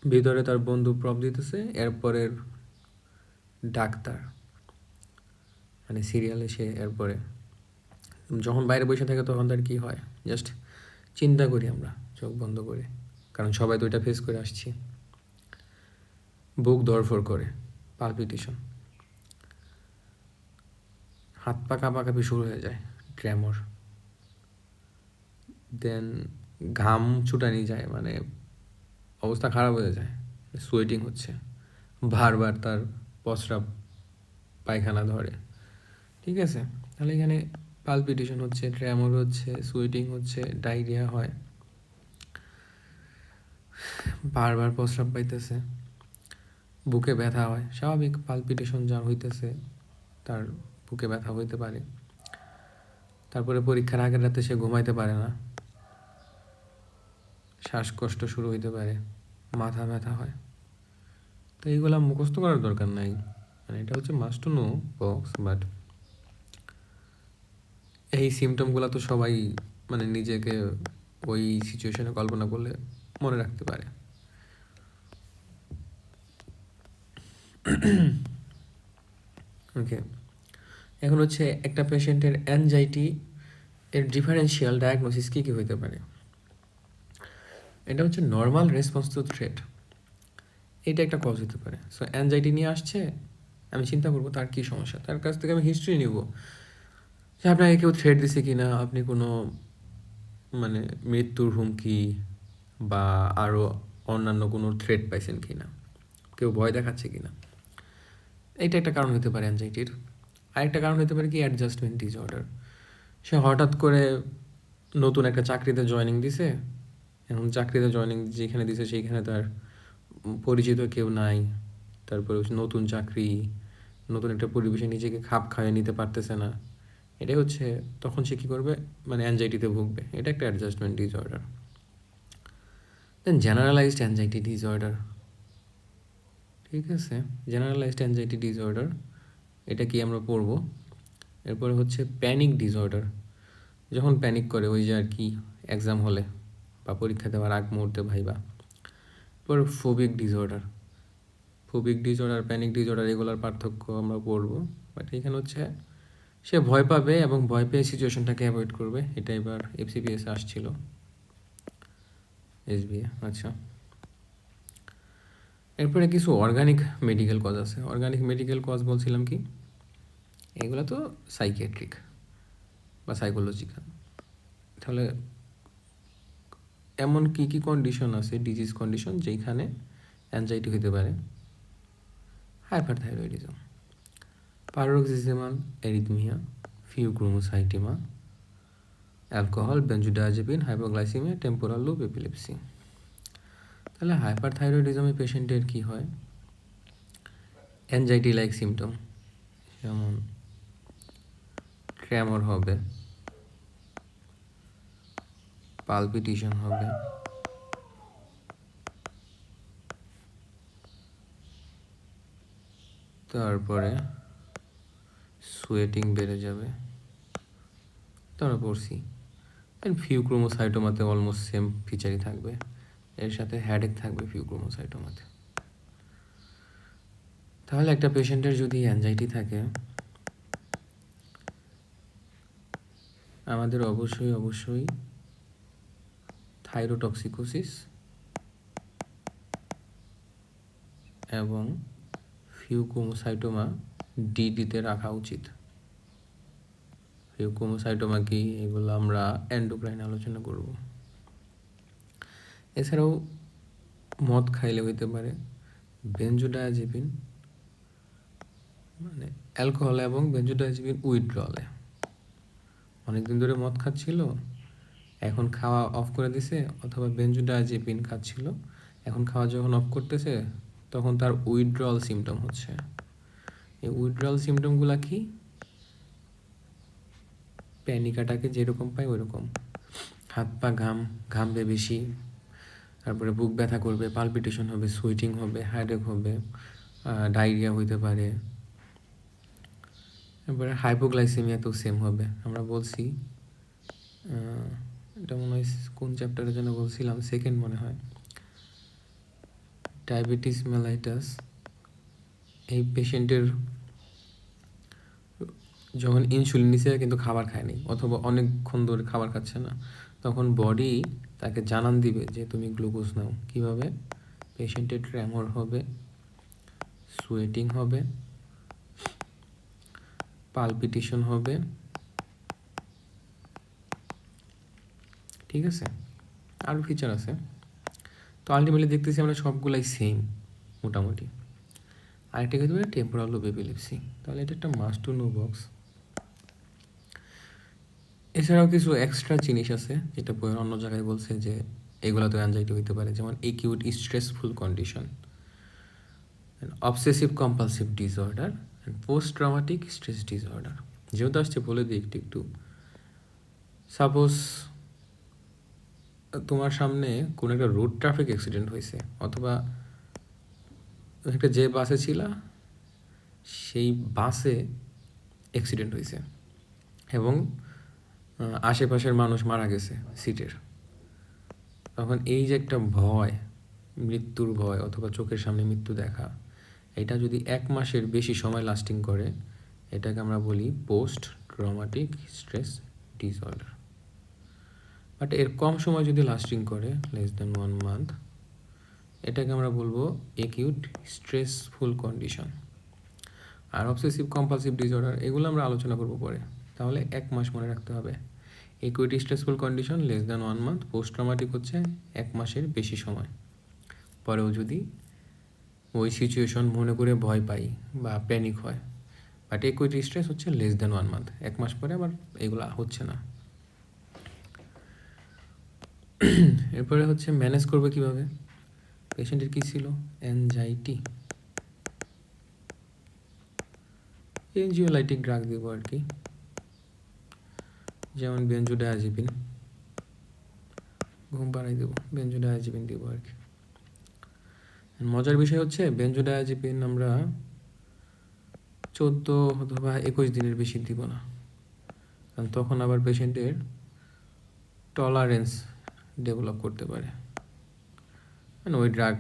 ভিতরে তার বন্ধু প্রফ দিতেছে, এরপরের ডাক্তার, মানে সিরিয়ালে সে, এরপরে যখন বাইরে বসে থাকে তখন তার কী হয়? জাস্ট চিন্তা করি আমরা চোখ বন্ধ করে, কারণ সবাই তো এটা ফেস করে আসছি। বুক ধড়ফড় করে, পালপিটেশন, হাত পা কাঁপাকাঁপি শুরু হয়ে যায়, ট্রেমর। দেন ঘাম ছুটানি যায়, মানে অবস্থা খারাপ হয়ে যায়, সোয়েটিং হচ্ছে, বারবার তার প্রস্রাব পায়খানা ধরে। ঠিক আছে, তাহলে এখানে পালপিটেশন হচ্ছে, ট্রেমর হচ্ছে, সোয়েটিং হচ্ছে, ডায়রিয়া হয়, বারবার প্রস্রাব পাইতেছে, বুকে ব্যথা হয়। স্বাভাবিক, পালপিটেশন যার হইতেছে তার বুকে ব্যথা হইতে পারে। তারপরে পরীক্ষার আগের রাতে সে ঘুমাইতে পারে না, শ্বাসকষ্ট শুরু হইতে পারে, মাথা ব্যথা হয়। তো এইগুলা মুখস্থ করার দরকার নাই, মানে এটা হচ্ছে must to no box, but এই সিমটমগুলো তো সবাই মানে নিজেকে ওই সিচুয়েশনে কল্পনা করলে মনে রাখতে পারে। ওকে, এখন হচ্ছে একটা পেশেন্টের অ্যাংজাইটি এর ডিফারেন্সিয়াল ডায়াগনোসিস কী কী হইতে পারে? এটা হচ্ছে নর্মাল রেসপন্স টু থ্রেট, এটা একটা কজ হতে পারে। সো অ্যাংজাইটি নিয়ে আসছে, আমি চিন্তা করবো তার কী সমস্যা, তার কাছ থেকে আমি হিস্ট্রি নিব যে আপনাকে কেউ থ্রেট দিছে কি না, আপনি কোনো মানে মৃত্যুর হুমকি বা আরও অন্যান্য কোনো থ্রেট পাইছেন কি না, কেউ ভয় দেখাচ্ছে কি না। এইটা একটা কারণ হতে পারে অ্যাংজাইটির। আরেকটা কারণ হতে পারে কি অ্যাডজাস্টমেন্ট ডিসঅর্ডার। সে হঠাৎ করে নতুন একটা চাকরিতে জয়েনিং দিছে, এখন চাকরিতে জয়েনিং যেখানে দিছে সেইখানে তার পরিচিত কেউ নাই, তারপরে নতুন চাকরি, নতুন একটা পরিবেশে নিজেকে খাপ খাইয়ে নিতে পারতেছে না, এটাই হচ্ছে তখন সে কী করবে, মানে অ্যাংজাইটিতে ভুগবে। এটা একটা অ্যাডজাস্টমেন্ট ডিসঅর্ডার। দেন জেনারেলাইজড অ্যাংজাইটি ডিসঅর্ডার, ঠিক আছে, জেনারেলাইজড অ্যাংজাইটি ডিসঅর্ডার, এটা কি আমরা পড়বো। এরপরে হচ্ছে প্যানিক ডিসঅর্ডার, যখন প্যানিক করে ওই যে আর কি এক্সাম হলে বা পরীক্ষা দেওয়ার আগ মুহূর্তে ভাইবা। এরপর phobic disorder, phobic disorder, panic disorder, এগুলোর পার্থক্য আমরা পড়বো। বাট এখানে হচ্ছে সে ভয় পাবে এবং ভয় পেয়ে সিচুয়েশনটাকে অ্যাভয়েড করবে। এটা এবার এফসিপিএসে আসছিল, এসবিএ। আচ্ছা, এরপরে কিছু অর্গানিক মেডিকেল কজ আছে। অর্গানিক মেডিকেল কজ বলছিলাম কি, এগুলো তো সাইকিয়াট্রিক বা সাইকোলজিক্যাল। তাহলে এমন কী কী কন্ডিশন আছে, ডিজিজ কন্ডিশন, যেখানে অ্যাংজাইটি হতে পারে? Hyperthyroidism, paroxysmal arrhythmia, pheochromocytoma, alcohol, benzodiazepine, hypoglycaemia, temporal loop epilepsy. তাহলে হাইপারথাইরয়েডিজমে পেশেন্টের কী হয়? অ্যাংজাইটি লাইক সিমটম, যেমন ট্রেমর হবে, পালপিটেশন হবে, তারপরে সোয়েটিং বেড়ে যাবে, তারপরে পড়ছি। ফিউক্রোমোসাইটোমাতে অলমোস্ট সেম ফিচারই থাকবে, এর সাথে হ্যাডেক থাকবে ফিউক্রোমোসাইটোমাতে। তাহলে একটা পেশেন্টের যদি অ্যাংজাইটি থাকে, আমাদের অবশ্যই থাইরোটক্সিকোসিস এবং ফিউক্রোমোসাইটোমা ডিডিতে রাখা উচিত। ফিউক্রোমোসাইটোমা কি, এগুলো আমরা এন্ডোক্রাইন আলোচনা করব। এছাড়াও মদ খাইলে হইতে পারে বেনজোডায়াজেপিন, মানে অ্যালকোহল এবং বেনজোডায়াজেপিন উইথড্রলে। অনেকদিন ধরে মদ খাচ্ছিল, এখন খাওয়া অফ করে দিছে, অথবা বেনজোডায়াজেপিন খাচ্ছিল, এখন খাওয়া যখন অফ করতেছে তখন তার উইথড্রল সিমটম হচ্ছে। এই উইথড্রল সিমটমগুলো কি? প্যানিক অ্যাটাকে যেরকম পাই ওইরকম, হাত পা ঘামবে বেশি, তারপরে বুক ব্যথা করবে, পালপিটেশন হবে, সুইটিং হবে, হেডেক হবে, ডায়রিয়া হইতে পারে। তারপরে হাইপোগ্লাইসেমিয়াতেও সেম হবে। আমরা বলছি, এটা মনে হয় কোন চ্যাপ্টারের জন্য বলছিলাম, সেকেন্ড মনে হয়, ডায়াবেটিস মেলাইটাস। এই পেশেন্টের যখন ইনসুলিন নিছে কিন্তু খাবার খায়নি, অথবা অনেকক্ষণ ধরে খাবার খাচ্ছে না, তখন বডি তাকে জানান দিবে যে তুমি গ্লুকোজ নাও। কীভাবে? পেশেন্টের ট্রেমর হবে, সোয়েটিং হবে, পালপিটেশন হবে, ঠিক আছে, আরও ফিচার আছে। তো আলটিমেটলি দেখতেছি আমরা সবগুলাই সেম মোটামুটি। আরেকটা কিন্তু টেম্পোরাল লোব এপিলেপসি, তাহলে এটা একটা মাস্ট টু নো বক্স। এছাড়াও কিছু এক্সট্রা জিনিস আছে যেটা বইয়ের অন্য জায়গায় বলছে যে এগুলো তো অ্যাংজাইটি হইতে পারে, যেমন acute stressful condition, obsessive compulsive disorder, and post traumatic stress disorder. যেহেতু আসছে বলে দিই একটু। সাপোজ তোমার সামনে কোনো একটা রোড ট্রাফিক অ্যাক্সিডেন্ট হয়েছে, অথবা একটা যে বাসে ছিল সেই বাসে অ্যাক্সিডেন্ট হয়েছে এবং আশেপাশের মানুষ মারা গেছে সিটের। তখন এই যে একটা ভয়, মৃত্যুর ভয় অথবা চোখের সামনে মৃত্যু দেখা, এটা যদি 1 মাসের বেশি সময় লাস্টিং করে, এটাকে আমরা বলি post traumatic stress disorder. But এর কম সময় যদি লাস্টিং করে, লেস দ্যান 1 মান্থ, এটাকে আমরা বলবো একিউট স্ট্রেসফুল কন্ডিশন। আর অবসেসিভ কম্পালসিভ ডিসঅর্ডার এগুলো আমরা আলোচনা করবো পরে। তাহলে 1 মাস মনে রাখতে হবে। Acute stressful condition less than 1 month, post traumatic হচ্ছে 1 মাসের বেশি সময়। পরেও যদি ওই সিচুয়েশন মনে করে ভয় পাই বা প্যানিক হয়, বাট একিউট স্ট্রেস হচ্ছে লেস দ্যান 1 মান্থ, 1 মাস পরে আবার এগুলো হচ্ছে না। এরপরে হচ্ছে ম্যানেজ করবে কিভাবে। পেশেন্টের কী ছিল? অ্যাংজাইটি, এনজিওলাইটিক ড্রাগ দেবো আর কি, যেমন বেনজোডায়াজিপিন, ঘুম পাড়াই দেবো, বেনজোডায়াজিপিন দেবো আর কি। মজার বিষয় হচ্ছে বেনজোডায়াজিপিন আমরা 14 অথবা 21 দিনের বেশি দিব না, কারণ তখন আবার পেশেন্টের টলারেন্স ডেভেলপ করতে পারে, মানে ওই ড্রাগ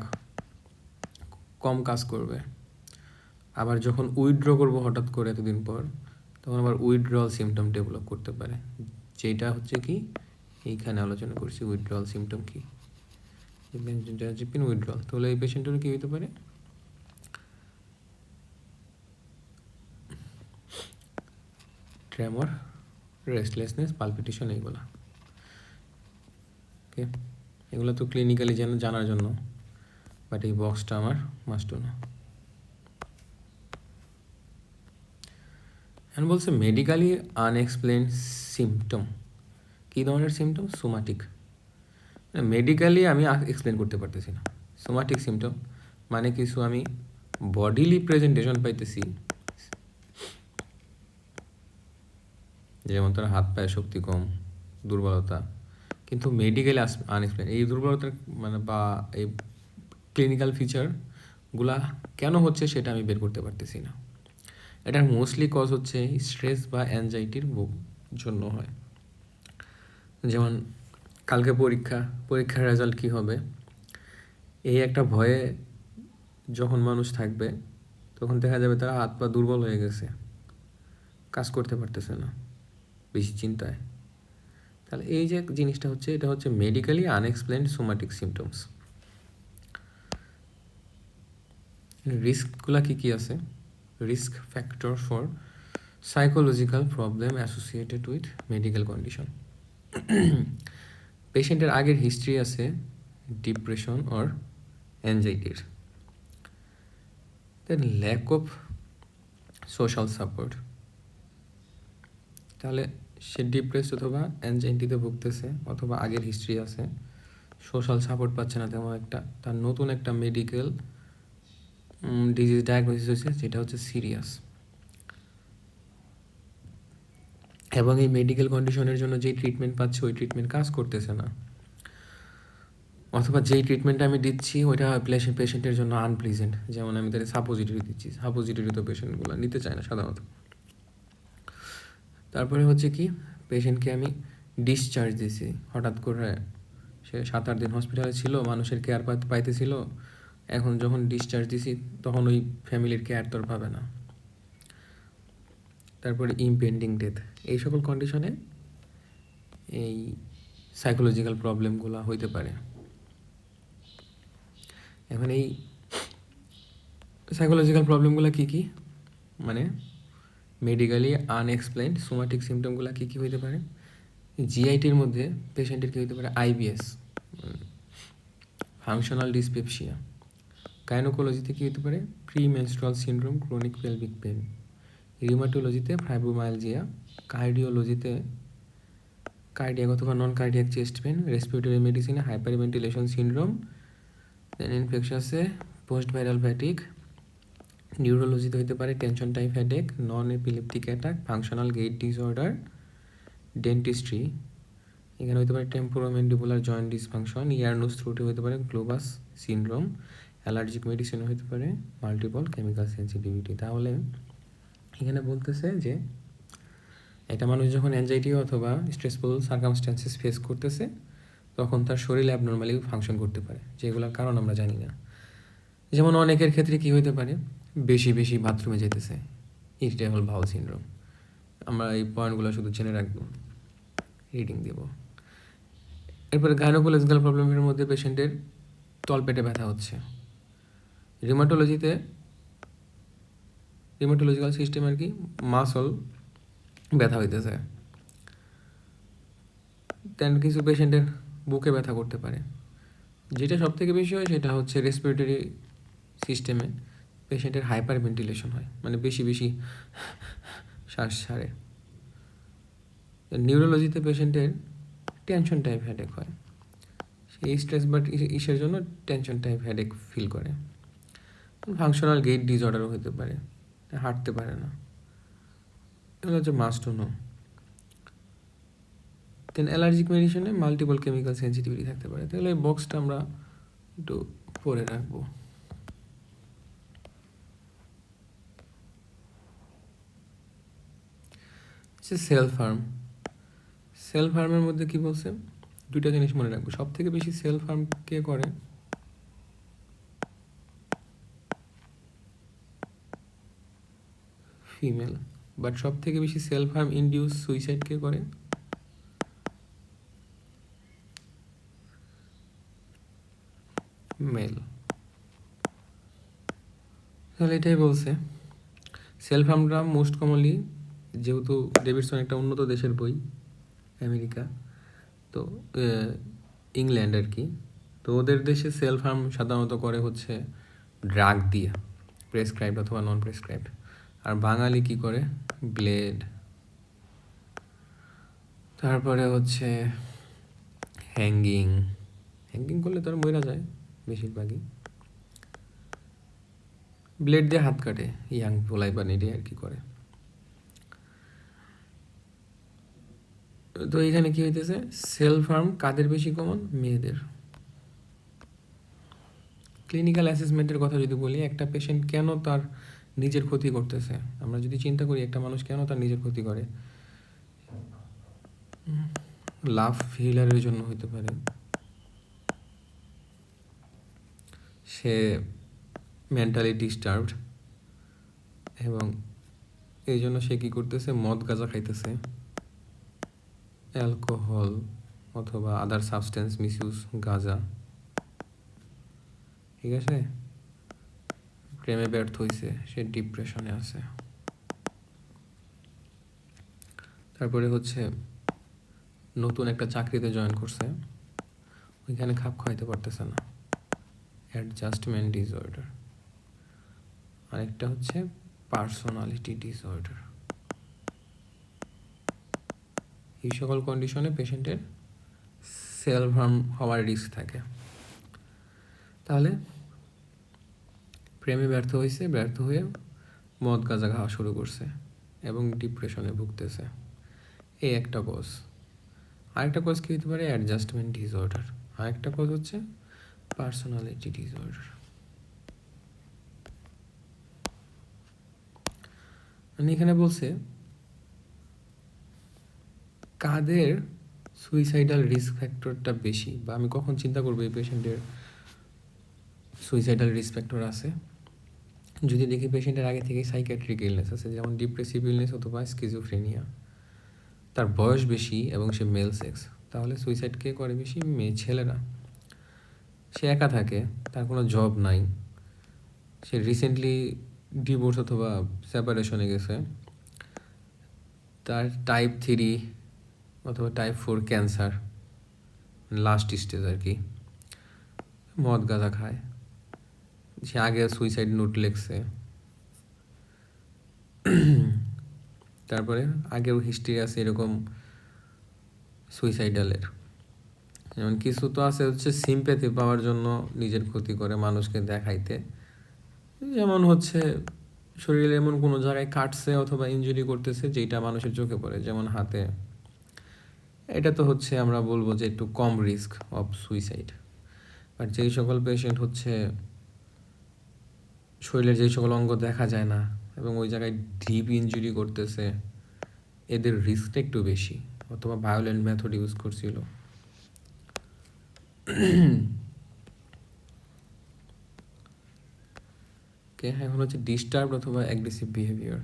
কম কাজ করবে। আবার যখন উইথড্র করবো হঠাৎ করে এতদিন পর, তখন আবার উইথড্রল সিমটম ডেভেলপ করতে পারে, যেটা হচ্ছে কি এইখানে আলোচনা করছি। উইথড্রল সিমটম কি? বেনজোডায়াজিপিন উইথড্রল। তাহলে এই পেশেন্টের কী হতে পারে? ট্রেমর, রেস্টলেসনেস, পালপিটেশন, এইগুলো। ওকে, এগুলো তো ক্লিনিক্যালি জানার জন্য, বাট এই বক্সটা আমার মাস্ট না। এখন বলছে মেডিক্যালি আনএক্সপ্লেইনড সিমটম। কী ধরনের সিমটম? সোমাটিক। মেডিক্যালি আমি এক্সপ্লেন করতে পারতেছি না। সোমাটিক সিমটম মানে কিছু আমি বডিলি প্রেজেন্টেশন পাইতেছি, যেমন তার হাত পায়ে শক্তি কম, দুর্বলতা, কিন্তু মেডিক্যালি আনএক্সপ্লেন। এই দুর্বলতার মানে বা এই ক্লিনিক্যাল ফিচারগুলা কেন হচ্ছে সেটা আমি বের করতে পারতেছি না। এটার মোস্টলি কজ হচ্ছে স্ট্রেস বা অ্যাংজাইটির জন্য হয়। যেমন কালকে পরীক্ষার রেজাল্ট কী হবে, এই একটা ভয়ে যখন মানুষ থাকবে, তখন দেখা যাবে তারা হাত পা দুর্বল হয়ে গেছে, কাজ করতে পারতেছে না বেশি চিন্তায়। তাহলে এই যে জিনিসটা হচ্ছে, এটা হচ্ছে মেডিক্যালি আনএক্সপ্লেইনড সোমাটিক সিমটমস। রিস্কগুলা কী কী আছে? Risk factor for psychological problem associated with medical condition. পেশেন্টের আগের হিস্ট্রি আছে ডিপ্রেশন অর অ্যাংজাইটির, then lack of social support. তাহলে সে ডিপ্রেস অথবা অ্যাংজাইটিতে ভুগতেছে, অথবা আগের হিস্ট্রি আছে, সোশ্যাল সাপোর্ট পাচ্ছে না তেমন একটা, তার নতুন একটা মেডিকেল ডিজিজ ডায়াগনোসিস হয়েছে যেটা হচ্ছে সিরিয়াস, এবং এই মেডিকেল কন্ডিশনের জন্য যেই ট্রিটমেন্ট পাচ্ছে ওই ট্রিটমেন্ট কাজ করতেছে না, অথবা যেই ট্রিটমেন্টটা আমি দিচ্ছি ওইটা পেশেন্টের জন্য আনপ্লিজেন্ট। যেমন আমি তাদের সাপোজিটরি দিচ্ছি, সাপোজিটরি তো পেশেন্টগুলো নিতে চায় না সাধারণত। তারপরে হচ্ছে কি, পেশেন্টকে আমি ডিসচার্জ দিছি, হঠাৎ করে সে 7-8 দিন হসপিটালে ছিল, মানুষের কেয়ার পাইতেছিল, এখন যখন ডিসচার্জ দিছি তখন ওই ফ্যামিলির কেয়ার তোর পাবে না। তারপরে ইমপেন্ডিং ডেথ, এই সকল কন্ডিশনে এই সাইকোলজিক্যাল প্রবলেমগুলো হইতে পারে। এখন এই সাইকোলজিক্যাল প্রবলেমগুলো কী কী, মানে মেডিক্যালি আনএক্সপ্লেইনড সোমাটিক সিমটমগুলো কী কী হইতে পারে? জিআইটির মধ্যে পেশেন্টের কী হইতে পারে? IBS, functional dyspepsia. গাইনোকোলজিতে কী হতে পারে? Premenstrual syndrome, chronic pelvic pain. রিউমাটোলজিতে ফাইব্রোমায়ালজিয়া। কার্ডিওলজিতে কার্ডিয়াক অথবা non cardiac chest pain. Respiratory মেডিসিনে হাইপারভেন্টিলেশন সিনড্রোম। দেন ইনফেকশাসে পোস্ট ভাইরাল ফ্যাটিক। নিউরোলজিতে হতে পারে tension type headache, non epileptic attack, functional gait disorder. Dentistry, এখানে হতে পারে temporomandibular joint dysfunction. Ear nose থ্রোটে হতে পারে গ্লোবাস সিনড্রোম। অ্যালার্জিক মেডিসিনে হতে পারে মাল্টিপল কেমিক্যাল সেন্সিটিভিটি। তাহলে এখানে বলতেছে যে একটা মানুষ যখন অ্যাংজাইটি অথবা স্ট্রেসফুল সার্কামস্ট্যান্সেস ফেস করতেছে, তখন তার শরীর অ্যাবনর্মালি ফাংশন করতে পারে, যেগুলোর কারণ আমরা জানি না। যেমন অনেকের ক্ষেত্রে কী হতে পারে? বেশি বেশি বাথরুমে যেতেছে, ইরিটেবল বাউল সিনড্রোম। আমরা এই পয়েন্টগুলো শুধু জেনে রাখবো, রিডিং দেব। এরপরে গাইনোকোলজিক্যাল প্রবলেমের মধ্যে পেশেন্টের তলপেটে ব্যথা হচ্ছে। রিমাটোলজিক্যাল সিস্টেম আর কি, মাসল ব্যথা হইতেছে। দেন কিছু পেশেন্টের বুকে ব্যথা করতে পারে। যেটা সব থেকে বেশি হয় সেটা হচ্ছে রেসপিরেটরি সিস্টেমে পেশেন্টের হাইপার ভেন্টিলেশন হয়, মানে বেশি বেশি শ্বাস ছাড়ে। নিউরোলজিতে পেশেন্টের টেনশন টাইপ হেডেক হয়, সেই স্ট্রেস বা ইসের জন্য টেনশন টাইপ হেডেক ফিল করে। ফাংশনাল গেট ডিসঅর্ডারও হতে পারে, হাঁটতে পারে না। এগুলো হচ্ছে must to know. Then allergic মেডিসিনে মাল্টিপল কেমিক্যাল সেন্সিটিভিটি থাকতে পারে। তাহলে এই বক্সটা আমরা একটু পরে রাখবো। সেলফ হার্মের মধ্যে কি বলছে, দুইটা জিনিস মনে রাখবো। সব থেকে বেশি সেলফ হার্ম কে করে? ফিমেল। বাট সব থেকে বেশি সেলফ হার্ম ইনডিউস সুইসাইড কে করে? মেল। তাহলে এটাই বলছে সেলফ হার্মটা মোস্ট কমনলি, যেহেতু ডেভিডসন একটা উন্নত দেশের বই, আমেরিকা তো ইংল্যান্ড আর কি, তো ওদের দেশে সেলফ হার্ম সাধারণত করে হচ্ছে ড্রাগ দিয়ে, প্রেসক্রাইব অথবা নন প্রেসক্রাইব। আর বাঙালি কি করে? ব্লেড, তারপরে হচ্ছে হ্যাঙ্গিং করলে তার মরে যায় বেশিরভাগই। ব্লেড দিয়ে হাত কাটে ইয়াং পোলাই বানিয়ে আর কি করে। তো এখানে কি হইতেছে, সেলফ হার্ম কাদের বেশি কমন? মেয়েদের। ক্লিনিক্যাল অ্যাসেসমেন্টের কথা যদি বলি, একটা পেশেন্ট কেন তার নিজের ক্ষতি করতেছে, আমরা যদি চিন্তা করি একটা মানুষ কেন তার নিজের ক্ষতি করে, লাভ ফেইলারের জন্য হতে পারে, সে মেন্টালি ডিস্টার্বড এবং এই জন্য সে কী করতেছে, মদ গাঁজা খাইতেছে, অ্যালকোহল অথবা আদার সাবস্টেন্স মিসইউজ, গাঁজা, ঠিক আছে। প্রেমে ব্যর্থ হয়েছে, সে ডিপ্রেশনে আছে। তারপরে হচ্ছে নতুন একটা চাকরিতে জয়েন করছে, ওইখানে খাপ খাইতে পারতেছে না, অ্যাডজাস্টমেন্ট ডিসঅর্ডার। আরেকটা হচ্ছে পার্সোনালিটি ডিসঅর্ডার। এই সকল কন্ডিশনে পেশেন্টের সেলফ হার্ম হওয়ার রিস্ক থাকে। তাহলে প্রেমে ব্যর্থ হয়ে মদ গাঁজা খাওয়া শুরু করছে এবং ডিপ্রেশনে ভুগতেছে, এই একটা কজ। আরেকটা কজ কী হতে পারে? Adjustment disorder. আরেকটা কজ হচ্ছে পার্সোনালিটি ডিসঅর্ডার। মানে এখানে বলছে কাদের সুইসাইডাল রিস্ক ফ্যাক্টরটা বেশি, বা আমি কখন চিন্তা করবো এই পেশেন্টের সুইসাইডাল রিস্ক ফ্যাক্টর আছে, যদি দেখি পেশেন্টের আগে থেকেই সাইকিয়াট্রিক ইলনেস আছে, যেমন ডিপ্রেসিভ ইলনেস অথবা স্কিজোফ্রেনিয়া, তার বয়স বেশি এবং সে মেল সেক্স, তাহলে সুইসাইড কে করে বেশি? মেয়ে ছেলেরা। সে একা থাকে, তার কোনো জব নাই, সে রিসেন্টলি ডিভোর্স অথবা সেপারেশনে গেছে, তার টাইপ 3 অথবা টাইপ 4 ক্যান্সার লাস্ট স্টেজ আর কি, মদ গাঁজা খায়, সে আগে সুইসাইড নোট লিখছে, তারপরে আগেও হিস্ট্রি আছে এরকম সুইসাইডালের। যেমন কিছু তো আছে হচ্ছে সিম্প্যাথি পাওয়ার জন্য নিজের ক্ষতি করে মানুষকে দেখাইতে, যেমন হচ্ছে শরীরে এমন কোনো জায়গায় কাটছে অথবা ইনজুরি করতেছে যেটা মানুষের চোখে পড়ে, যেমন হাতে, এটা তো হচ্ছে আমরা বলবো যে একটু কম রিস্ক অফ সুইসাইড। আর যেই সকল পেশেন্ট হচ্ছে শরীরের যেই সকল অঙ্গ দেখা যায় না এবং ওই জায়গায় ডিপ ইনজুরি করতেছে, এদের রিস্কটা একটু বেশি, অথবা ভায়োলেন্ট মেথড ইউজ করছিল। এখন হচ্ছে ডিস্টার্ব অথবা অ্যাগ্রেসিভ বিহেভিয়ার।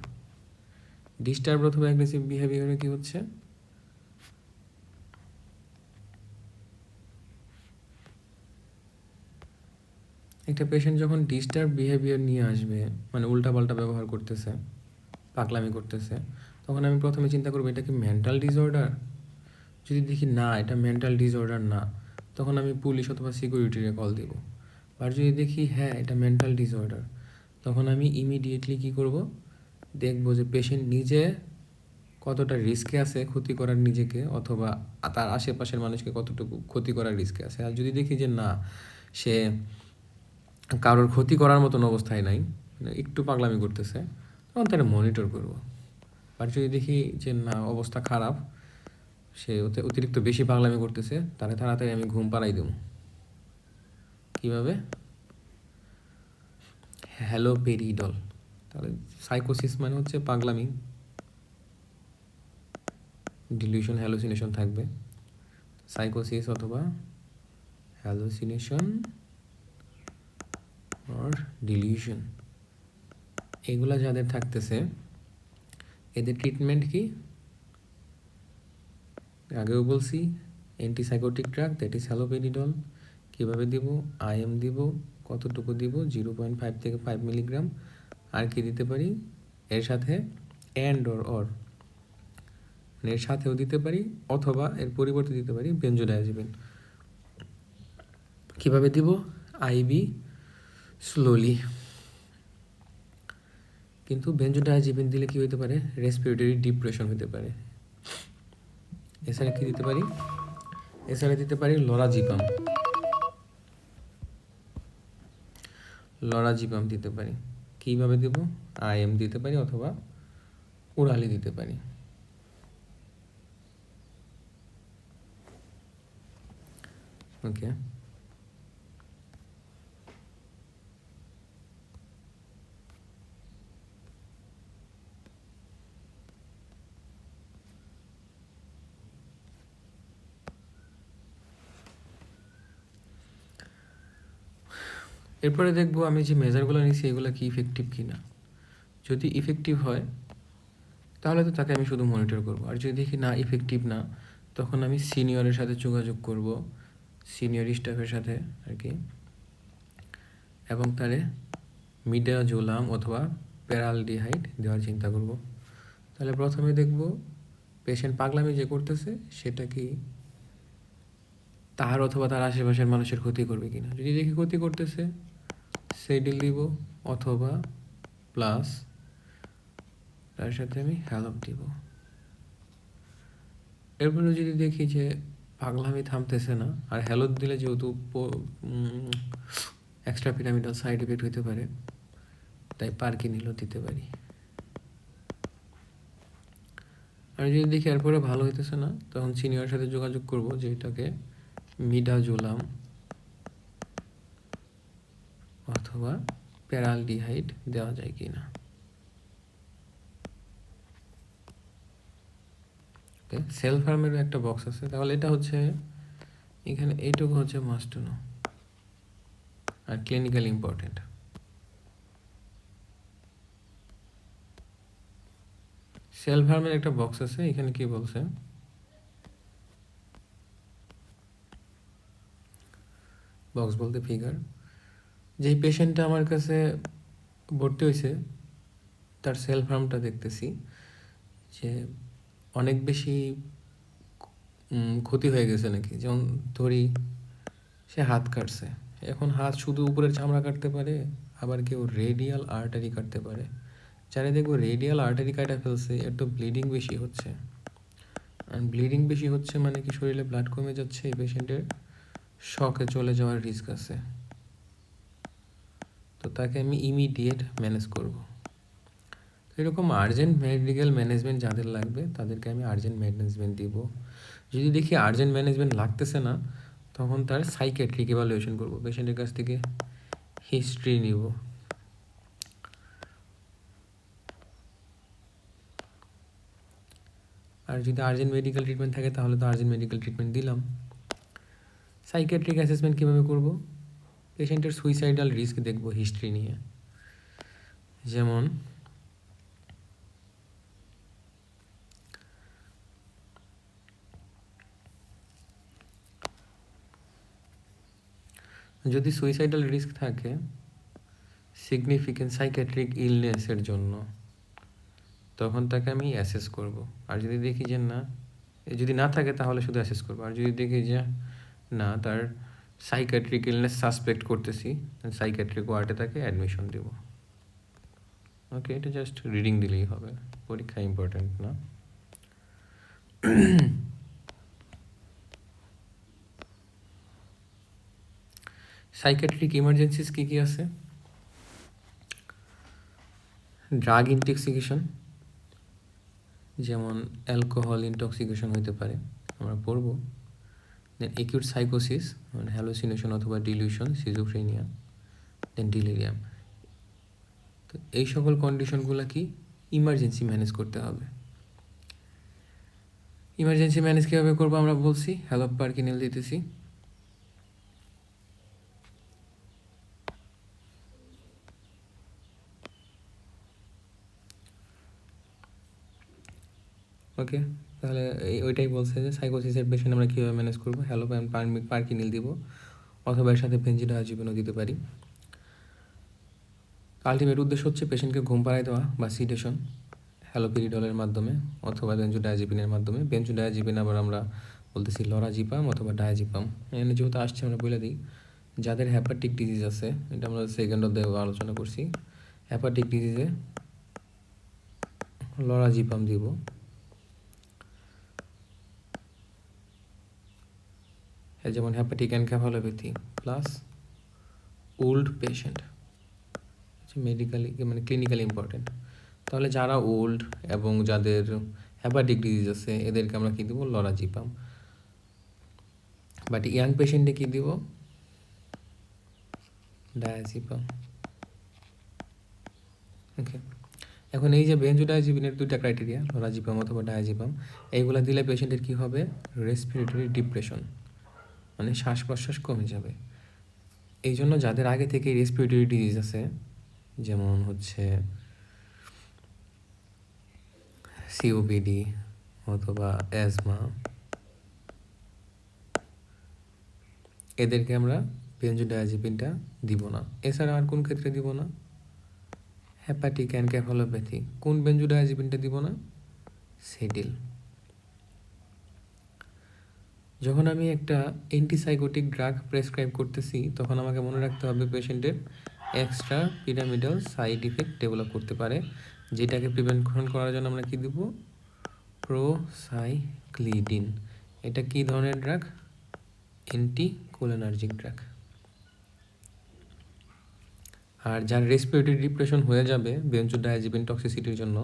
ডিস্টার্ব অথবা অ্যাগ্রেসিভ বিহেভিয়ারে কি হচ্ছে, একটা পেশেন্ট যখন ডিস্টার্ব বিহেভিয়ার নিয়ে আসবে, মানে উল্টাপাল্টা ব্যবহার করতেছে, পাগলামি করতেছে, তখন আমি প্রথমে চিন্তা করবো এটা কি মেন্টাল ডিসঅর্ডার। যদি দেখি না এটা মেন্টাল ডিসঅর্ডার না, তখন আমি পুলিশ অথবা সিকিউরিটিরে কল দেব। আর যদি দেখি হ্যাঁ এটা মেন্টাল ডিসঅর্ডার, তখন আমি ইমিডিয়েটলি কী করব, দেখব যে পেশেন্ট নিজে কতটা রিস্কে আছে ক্ষতি করার নিজেকে, অথবা তার আশেপাশের মানুষকে কতটুকু ক্ষতি করার রিস্কে আছে। আর যদি দেখি যে না সে কারোর ক্ষতি করার মতন অবস্থায় নাই, মানে একটু পাগলামি করতেছে, তখন তারা মনিটর করব। আর যদি দেখি যে না অবস্থা খারাপ, সে অতিরিক্ত বেশি পাগলামি করতেছে, তাহলে তাড়াতাড়ি আমি ঘুম পাড়াই দেবো। কীভাবে? হ্যালোপেরিডল। তাহলে সাইকোসিস মানে হচ্ছে পাগলামি, ডিলিউশন হ্যালুসিনেশন থাকবে। সাইকোসিস অথবা হ্যালুসিনেশন অর ডিলিউশন, এগুলা যাদের থাকতেছে এদের ট্রিটমেন্ট কি? আগেও বলছি, antipsychotic drug that is haloperidol. কীভাবে দিব? আইএম দিব। কতটুকু দিব? 0.5 থেকে 5 মিলিগ্রাম। আর কি দিতে পারি এর সাথে? অর মানে এর সাথেও দিতে পারি, অথবা এর পরিবর্তে দিতে পারি বেনজোডায়াজিপিন। কীভাবে দিব? IV slowly. কিন্তু বেনজোডায়াজিপিন দিলে কী হতে পারে? রেসপিরেটরি ডিপ্রেশন হতে পারে। এছাড়া কী দিতে পারি? এছাড়া দিতে পারি লরাজিপাম। লরাজিপাম দিতে পারি। কীভাবে দেব? আইএম দিতে পারি অথবা ওরালি দিতে পারি। ওকে, এরপরে দেখবো আমি যে মেজারগুলো নিচ্ছি এগুলো কি ইফেক্টিভ কি না। যদি ইফেক্টিভ হয় তাহলে তো তাকে আমি শুধু মনিটর করব। আর যদি দেখি না ইফেক্টিভ না, তখন আমি সিনিয়রের সাথে যোগাযোগ করব, সিনিয়র স্টাফের সাথে আর কি, এবং তারে মিডাজোলাম অথবা প্যারালডিহাইড দেওয়ার চিন্তা করব। তাহলে প্রথমে দেখব পেশেন্ট পাগলামি যে করতেছে সেটা কি তার অথবা তার আশেপাশের মানুষের ক্ষতি করবে কিনা। যদি দেখি ক্ষতি করতেছে, সেডিল দিব, অথবা প্লাস তার সাথে আমি হ্যালপ দিব। এরপরে যদি দেখি যে পাগলামি থামতেছে না, আর হ্যালোপ দিলে যেহেতু এক্সট্রা পিরামিডাল সাইড এফেক্ট হতে পারে, তাই পার্কিনিলও দিতে পারি। আর যদি দেখি এরপরে ভালো হইতেছে না, তখন সিনিয়রের সাথে যোগাযোগ করব যে এটাকে মিডাজোলাম অথবা প্যারালডিহাইড দেওয়া যায় কি না। ওকে, সেলফ হার্মেরও একটা বক্স আছে। তাহলে এটা হচ্ছে এখানে এইটুকু হচ্ছে মাস্ট টু নো আর ক্লিনিক্যাল ইম্পর্টেন্ট। সেলফ হার্মের একটা বক্স আছে, এখানে কি বলছে? বক্স বলতে ফিগার। যেই পেশেন্টটা আমার কাছে ভর্তি হয়েছে তার সেলফ হার্মটা দেখতেছি যে অনেক বেশি ক্ষতি হয়ে গেছে নাকি। যেমন ধরি সে হাত কাটছে, এখন হাত শুধু উপরের চামড়া কাটতে পারে, আবার কেউ রেডিয়াল আর্টারি কাটতে পারে। যারা দেখবো রেডিয়াল আর্টারি কাটা ফেলছে এর তো ব্লিডিং বেশি হচ্ছে, আর ব্লিডিং বেশি হচ্ছে মানে কি শরীরে ব্লাড কমে যাচ্ছে, এই পেশেন্টের শকে চলে যাওয়ার রিস্ক আছে। তো তাকে আমি ইমিডিয়েট ম্যানেজ করব। এরকম আর্জেন্ট মেডিকেল ম্যানেজমেন্ট যাদের লাগবে তাদেরকে আমি আর্জেন্ট ম্যানেজমেন্ট দিব। যদি দেখি আর্জেন্ট ম্যানেজমেন্ট লাগতেছে না, তখন তার সাইকিয়াট্রিক ইভ্যালুয়েশন করব, পেশেন্টের কাছ থেকে হিস্ট্রি নিব। আর যদি আর্জেন্ট মেডিকেল ট্রিটমেন্ট থাকে তাহলে তো আর্জেন্ট মেডিকেল ট্রিটমেন্ট দিলাম। সাইকিয়াট্রিক অ্যাসেসমেন্ট কীভাবে করব? পেশেন্টের সুইসাইডাল রিস্ক দেখব হিস্ট্রি নিয়ে। যেমন যদি সুইসাইডাল রিস্ক থাকে সিগনিফিকেন্ট সাইকিয়াট্রিক ইলনেসের জন্য, তখন তাকে আমি অ্যাসেস করব। আর যদি দেখি যে না, যদি না থাকে তাহলে শুধু অ্যাসেস করবো। আর যদি দেখি যে না, তার সাইকিয়াট্রিক ইলনেস সাসপেক্ট করতেছি, সাইকিয়াট্রিক ওয়ার্ডে তাকে অ্যাডমিশন দেব। ওকে, এটা জাস্ট রিডিং দিলেই হবে, পরীক্ষা ইম্পর্টেন্ট না। সাইকিয়াট্রিক ইমার্জেন্সিস কী কী আছে? ড্রাগ ইনটক্সিকেশন, যেমন অ্যালকোহল ইনটক্সিকেশন হতে পারে, আমরা পড়ব। দেন একিউট সাইকোসিস, মানে হ্যালোসিনেশন অথবা ডিলিউশন, সিজোফ্রেনিয়া, দেন ডিলিরিয়াম। তো এই সকল কন্ডিশনগুলো কি ইমার্জেন্সি ম্যানেজ করতে হবে। ইমার্জেন্সি ম্যানেজ কীভাবে করবো আমরা বলছি, হ্যালোপারকিনিল দিতেছি। ওকে, তাহলে ওইটাই বলছে যে সাইকোসিসের পেশেন্ট আমরা কীভাবে ম্যানেজ করবো, পারকিনিল দিব, অথবা এর সাথে বেনজোডায়াজিপিনও দিতে পারি। আলটিমেট উদ্দেশ্য হচ্ছে পেশেন্টকে ঘুম পাড়ায় দেওয়া বা সিডেশন হ্যালোপিরিডলের মাধ্যমে অথবা বেনজোডায়াজিপিনের মাধ্যমে। বেনজোডায়াজিপিন আবার আমরা বলতেছি লরাজিপাম অথবা ডায়াজিপাম। এখানে যেহেতু আসছে আমরা বলে দিই, যাদের হ্যাপাটিক ডিজিজ আছে, এটা আমরা সেকেন্ড অধ্যায়ে আলোচনা করছি, হ্যাপাটিক ডিজিজে লরাজিপাম দিব। যেমন hepatic encephalopathy plus old patient, medically মানে ক্লিনিক্যালি ইম্পর্টেন্ট। তাহলে যারা ওল্ড এবং যাদের হ্যাপাটিক ডিজিজ আছে এদেরকে আমরা কী দেবো, লরাজিপাম। বাট ইয়াং পেশেন্টে কী দিব, ডায়াজিপাম। ওকে, এখন এই যে বেনজোডায়াজিপিনের দুইটা ক্রাইটেরিয়া, লরাজিপাম অথবা ডায়াজিপাম, এইগুলো দিলে পেশেন্টের কী হবে, রেসপিরেটরি ডিপ্রেশন, মানে শ্বাস প্রশ্বাস কমে যাবে। এই জন্য যাদের আগে থেকে রেসপিরেটরি ডিজিজ আছে, যেমন হচ্ছে সিওপিডি অথবা অ্যাজমা, এদেরকে আমরা বেনজোডায়াজিপিনটা দিব না। এছাড়া আর কোন ক্ষেত্রে দিব না, হ্যাপাটিক এনকেফালোপ্যাথি, কোন বেনজোডায়াজিপিনটা দিব না, সেডিল। যখন আমি একটা অ্যান্টিসাইকোটিক ড্রাগ প্রেসক্রাইব করতেছি, তখন আমাকে মনে রাখতে হবে পেশেন্টের extra pyramidal side effect develop করতে পারে, যেটাকে প্রিভেন্শন করার জন্য আমরা কী দিব, প্রোসাইক্লিডিন। এটা কী ধরনের ড্রাগ, অ্যান্টিকোলিনার্জিক ড্রাগ। আর যার রেসপিরেটরি ডিপ্রেশন হয়ে যাবে বেনজোডায়াজিপিন টক্সিসিটির জন্য,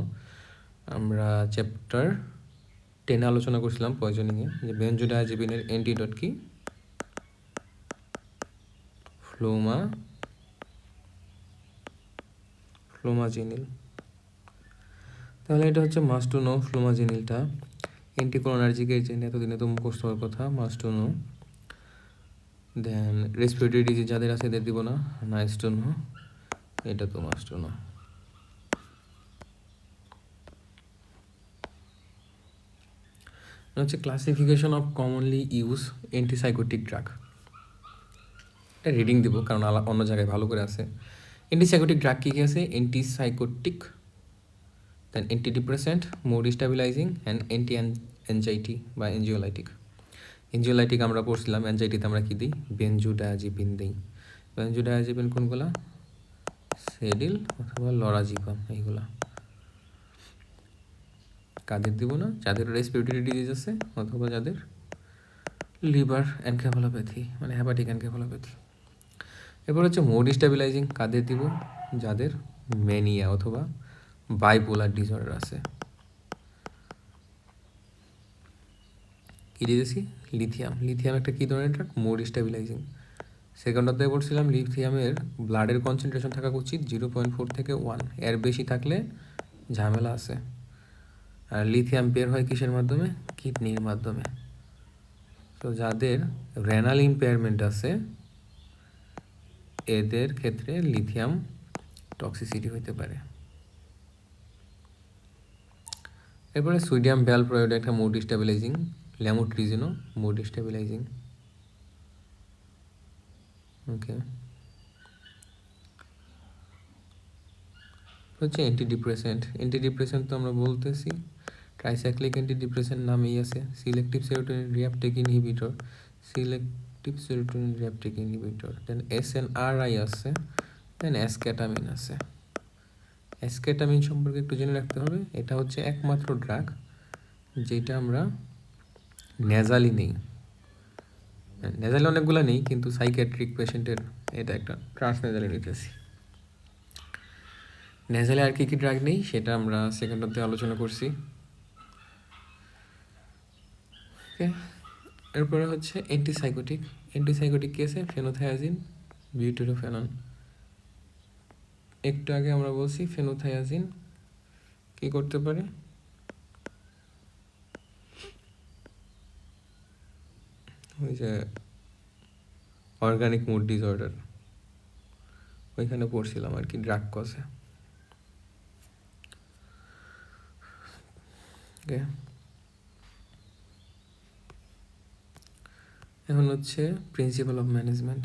আমরা চ্যাপ্টার 10 আলোচনা করছিলাম পয়জনিংয়ে, যে বেনজোডায়াজিপিনের অ্যান্টিডট কি, ফ্লোমাজিনিল। তাহলে এটা হচ্ছে মাস্ট টু নো, ফ্লোমাজিনিলটা অ্যান্টিকোলিনার্জিকের জন্য এতদিনে তো মুখস্থ হওয়ার কথা, must to know. Then respiratory disease যাদের আছে এদের দিব না, নাইস টু নো, এটা তো মাস্ট টু নো। হচ্ছে classification of commonly use antipsychotic drug. এটা রিডিং দিব কারণ অন্য জায়গায় ভালো করে আছে। অ্যান্টিসাইকোটিক ড্রাগ কী কী আছে, antipsychotic, then antidepressant, mood stabilising and anti anxiety বা এনজিওলাইটিক। এনজিওলাইটিক আমরা পড়ছিলাম, অ্যানজাইটিতে আমরা কী দিই, বেনজোডায়াজিপিন দিই। বেনজোডায়াজিপিন কোনগুলা, সেডিল অথবা লরাজিপাম, এইগুলা। কাদের দিব না, যাদের রেসপিরেটরি ডিজিজ আছে অথবা যাদের লিভার এনকেফালোপ্যাথি মানে হ্যাপাটিক এনকেফালোপ্যাথি। এরপর হচ্ছে মুড স্টেবিলাইজিং, কাদের দিব, যাদের ম্যানিয়া অথবা বাইপোলার ডিসঅর্ডার আছে। কী দিয়েছি, লিথিয়াম। লিথিয়াম একটা কী ধরনের ড্রাগ, মুড স্টেবিলাইজিং। সেকেন্ড অধ্যায়ে পড়ছিলাম লিথিয়ামের ব্লাডের কনসেন্ট্রেশন থাকা উচিত 0.4 থেকে 1, এর বেশি থাকলে ঝামেলা আছে। আর লিথিয়াম বের হয় কিসের মাধ্যমে, কিডনির মাধ্যমে। তো যাদের রেনাল ইম্পেয়ারমেন্ট আছে এদের ক্ষেত্রে লিথিয়াম টক্সিসিটি হতে পারে। এরপরে সোডিয়াম ভ্যালপ্রয়েড একটা মুড স্টেবিলাইজিং, ল্যামোট্রিজিনও মুড স্টেবিলাইজিং। ওকে, হচ্ছে অ্যান্টিডিপ্রেসেন্ট তো আমরা বলতেছি ট্রাইসাইক্লিক অ্যান্টিডিপ্রেসেন্ট নামেই আছে, সিলেক্টিভ সেরোটোনিন রিঅ্যাপটেক ইনহিবিটর, দেন SNRI আছে, দেন অ্যাসকেটামিন আছে। অ্যাসকেটামিন সম্পর্কে একটু জেনে রাখতে হবে, এটা হচ্ছে একমাত্র ড্রাগ যেটা আমরা নেজালি নেই। নেজালি অনেকগুলো নেই, কিন্তু সাইকিয়াট্রিক পেশেন্টের এটা একটা ট্রান্সনেজালি নিতেছি। নেজালে আর কী কী ড্রাগ নেই সেটা আমরা সেকেন্ডতে আলোচনা করছি। ওকে, এরপরে হচ্ছে অ্যান্টিসাইকোটিক কেসে ফেনোথায়াজিন, বিউটেরোফেনন। একটু আগে আমরা বলছি ফেনোথায়াজিন কী করতে পারে, ওই যে অর্গানিক মুড ডিসঅর্ডার ওইখানে পড়ছিলাম আর কি, ড্রাগ কজে। ওকে, এখন হচ্ছে প্রিন্সিপাল অফ ম্যানেজমেন্ট।